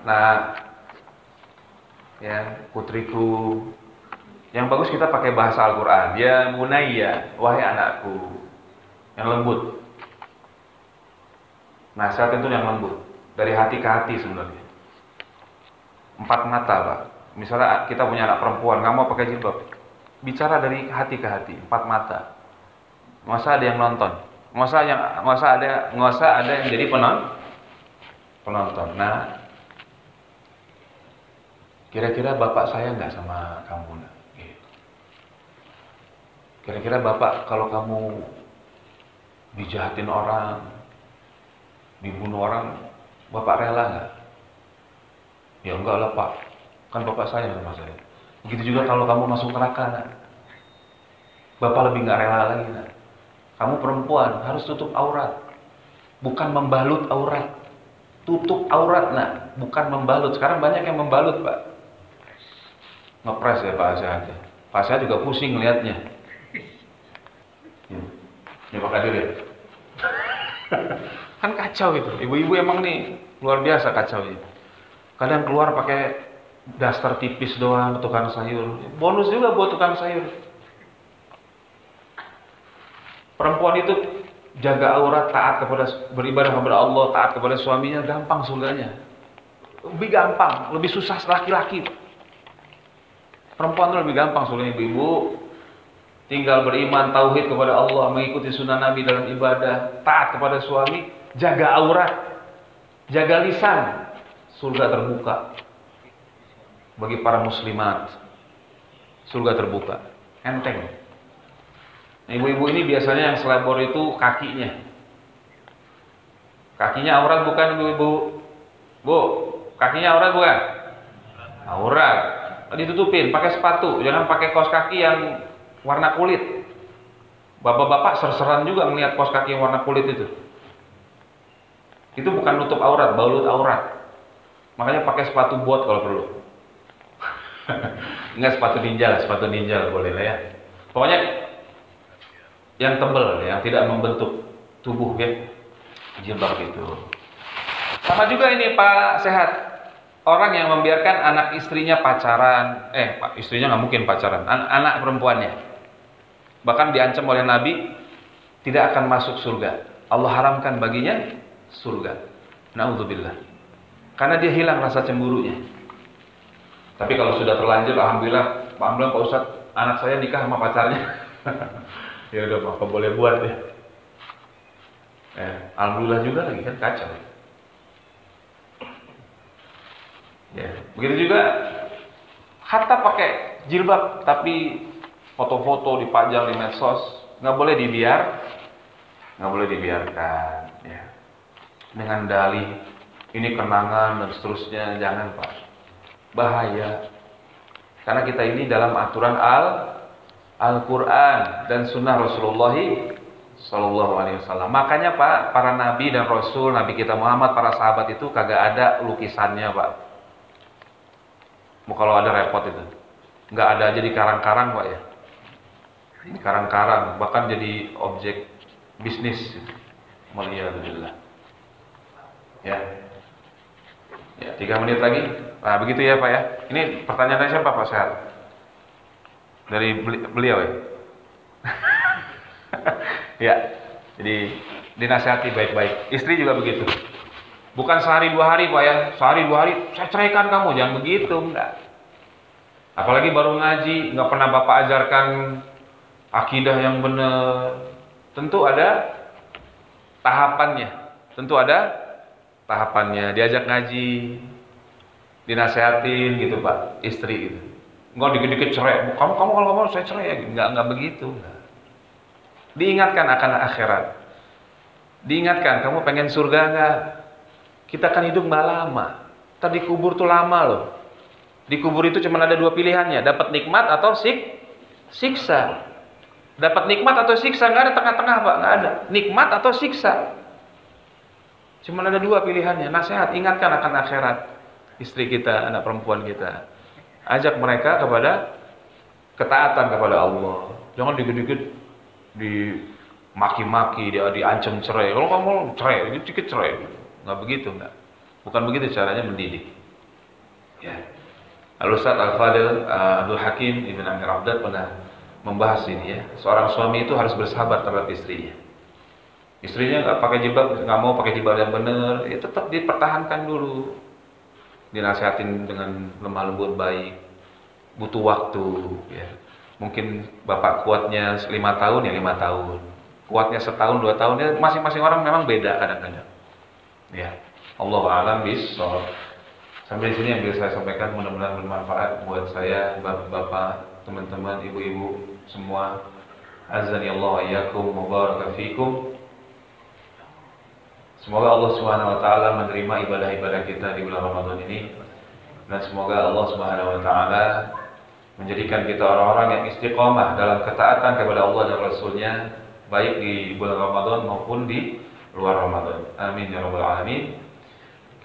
Nah, ya, putriku. Yang bagus kita pakai bahasa Al-Quran. Ya munayya, wahai anakku, yang lembut. Nasihat itu yang lembut, dari hati ke hati sebenarnya. 4 mata, Pak. Misalnya kita punya anak perempuan, nggak mau pakai jilbab, bicara dari hati ke hati, 4 mata. Nggak usah ada yang nonton, nggak usah ada yang jadi penonton. Nah, kira-kira bapak sayang nggak sama kamu nak? Gitu. Kira-kira bapak kalau kamu dijahatin orang, dibunuh orang, bapak rela nggak? Ya enggak lah pak, kan bapak sayang sama saya. Begitu juga kalau kamu masuk neraka nak, bapak lebih nggak rela lagi nak. Kamu perempuan harus tutup aurat, bukan membalut aurat. Tutup aurat nak, bukan membalut. Sekarang banyak yang membalut pak. Ngepres ya Pak Asyad. Pak Asyad juga pusing ngelihatnya. Ya Pak Kadir ya. Kan kacau itu. Ibu-ibu emang nih luar biasa kacau itu. Kadang keluar pakai daster tipis doang, tukang sayur. Bonus juga buat tukang sayur. Perempuan itu jaga aurat, taat kepada, beribadah kepada Allah, taat kepada suaminya, gampang surganya. Lebih gampang, lebih susah laki-laki. Perempuan itu lebih gampang surganya. Ibu-ibu tinggal beriman, tauhid kepada Allah, mengikuti sunnah Nabi dalam ibadah, taat kepada suami, jaga aurat, jaga lisan, surga terbuka. Bagi para muslimat, surga terbuka. Enteng. Ibu-ibu ini biasanya yang selebor itu kakinya. Kakinya aurat bukan ibu-ibu? Bu, kakinya aurat bukan? Aurat. Ditutupin, pakai sepatu, jangan pakai kaos kaki yang warna kulit. Bapak-bapak serseran juga melihat kaos kaki yang warna kulit itu. Itu bukan nutup aurat, balut aurat. Makanya pakai sepatu bot kalau perlu. Enggak sepatu ninja boleh lah ya. Pokoknya yang tebal, yang tidak membentuk tubuh ya, jilbab itu. Sama juga ini Pak Sehat, orang yang membiarkan anak istrinya pacaran, istrinya nggak mungkin pacaran, anak perempuannya, bahkan diancam oleh Nabi tidak akan masuk surga. Allah haramkan baginya surga. Naudzubillah. Karena dia hilang rasa cemburunya. Tapi kalau sudah terlanjur, alhamdulillah Pak Ustadz, anak saya nikah sama pacarnya. Ya udah apa boleh buat ya. Alhamdulillah juga lagi kan kacau. Ya, begitu juga hatta pakai jilbab tapi foto-foto dipajang di medsos, nggak boleh dibiarkan ya. Dengan dalih ini kenangan dan seterusnya, jangan Pak. Bahaya. Karena kita ini dalam aturan Al-Quran dan Sunnah Rasulullah Sallallahu Alaihi Wasallam. Makanya Pak, para Nabi dan Rasul, Nabi kita Muhammad, para sahabat itu kagak ada lukisannya Pak. Kalau ada repot itu. Nggak ada jadi karang-karang Pak ya. Ini karang-karang, bahkan jadi objek bisnis. Waliyadzubillah. Ya. Ya, 3 menit lagi. Nah, begitu ya Pak ya. Ini pertanyaannya siapa Pak Sehat? Dari beliau ya. Ya, jadi dinasihati baik-baik. Istri juga begitu. Bukan sehari 2 hari Pak ya. Sehari 2 hari saya ceraikan kamu, jangan begitu, enggak. Apalagi baru ngaji, nggak pernah Bapak ajarkan akidah yang benar. Tentu ada tahapannya. Diajak ngaji, dinasehatin gitu Pak, istri gitu. Enggak dikit-dikit cerai. Kamu kalau ngomong saya cerai ya. Enggak begitu. Diingatkan akan akhirat. Diingatkan, kamu pengen surga enggak? Kita kan hidup enggak lama. Tadi kubur tuh lama loh. Di kubur itu cuma ada 2 pilihannya, dapat nikmat atau siksa. Dapat nikmat atau siksa, enggak ada tengah-tengah Pak, enggak ada. Nikmat atau siksa. Cuma ada 2 pilihannya. Nasihat, ingatkan akan akhirat. Istri kita, anak perempuan kita. Ajak mereka kepada ketaatan kepada Allah. Jangan dikit-dikit dimaki-maki, dia diancam cerai. Kalau kamu cerai, dikit cerai. Nggak begitu, enggak. Bukan begitu caranya mendidik. Ya. Al-Ustaz Al-Fadil Abdul Hakim Ibn Amir Abdad pernah membahas ini ya. Seorang suami itu harus bersabar terhadap istrinya. Istrinya nggak pakai jilbab, nggak mau pakai jilbab yang benar, ya tetap dipertahankan dulu. Dinasihatin dengan lemah lembut baik, butuh waktu ya. Mungkin bapak kuatnya 5 tahun ya 5 tahun, kuatnya setahun 2 tahun ya, masing-masing orang memang beda kadang-kadang ya. Allahu a'lam bishawab. Sampai di sini yang bisa saya sampaikan, mudah-mudahan bermanfaat buat saya, bapak-bapak, teman-teman, ibu-ibu semua. Azani Allah wa iyyakum wa baraka fikum. Semoga Allah Subhanahu wa taala menerima ibadah-ibadah kita di bulan Ramadan ini, dan semoga Allah Subhanahu wa taala menjadikan kita orang-orang yang istiqomah dalam ketaatan kepada Allah dan Rasul-Nya, baik di bulan Ramadan maupun di luar Ramadan. Amin ya rabbal alamin.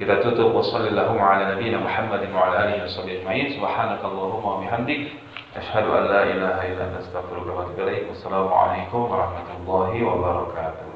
Kita tutup wassallallahu ala nabiyyina Muhammadin wa ala alihi washabbihi ajma'in. Subhanakallahumma wa bihamdik asyhadu an la ilaha illa anta astaghfiruka wa atubu ilaik. Wassalamu alaikum warahmatullahi wabarakatuh.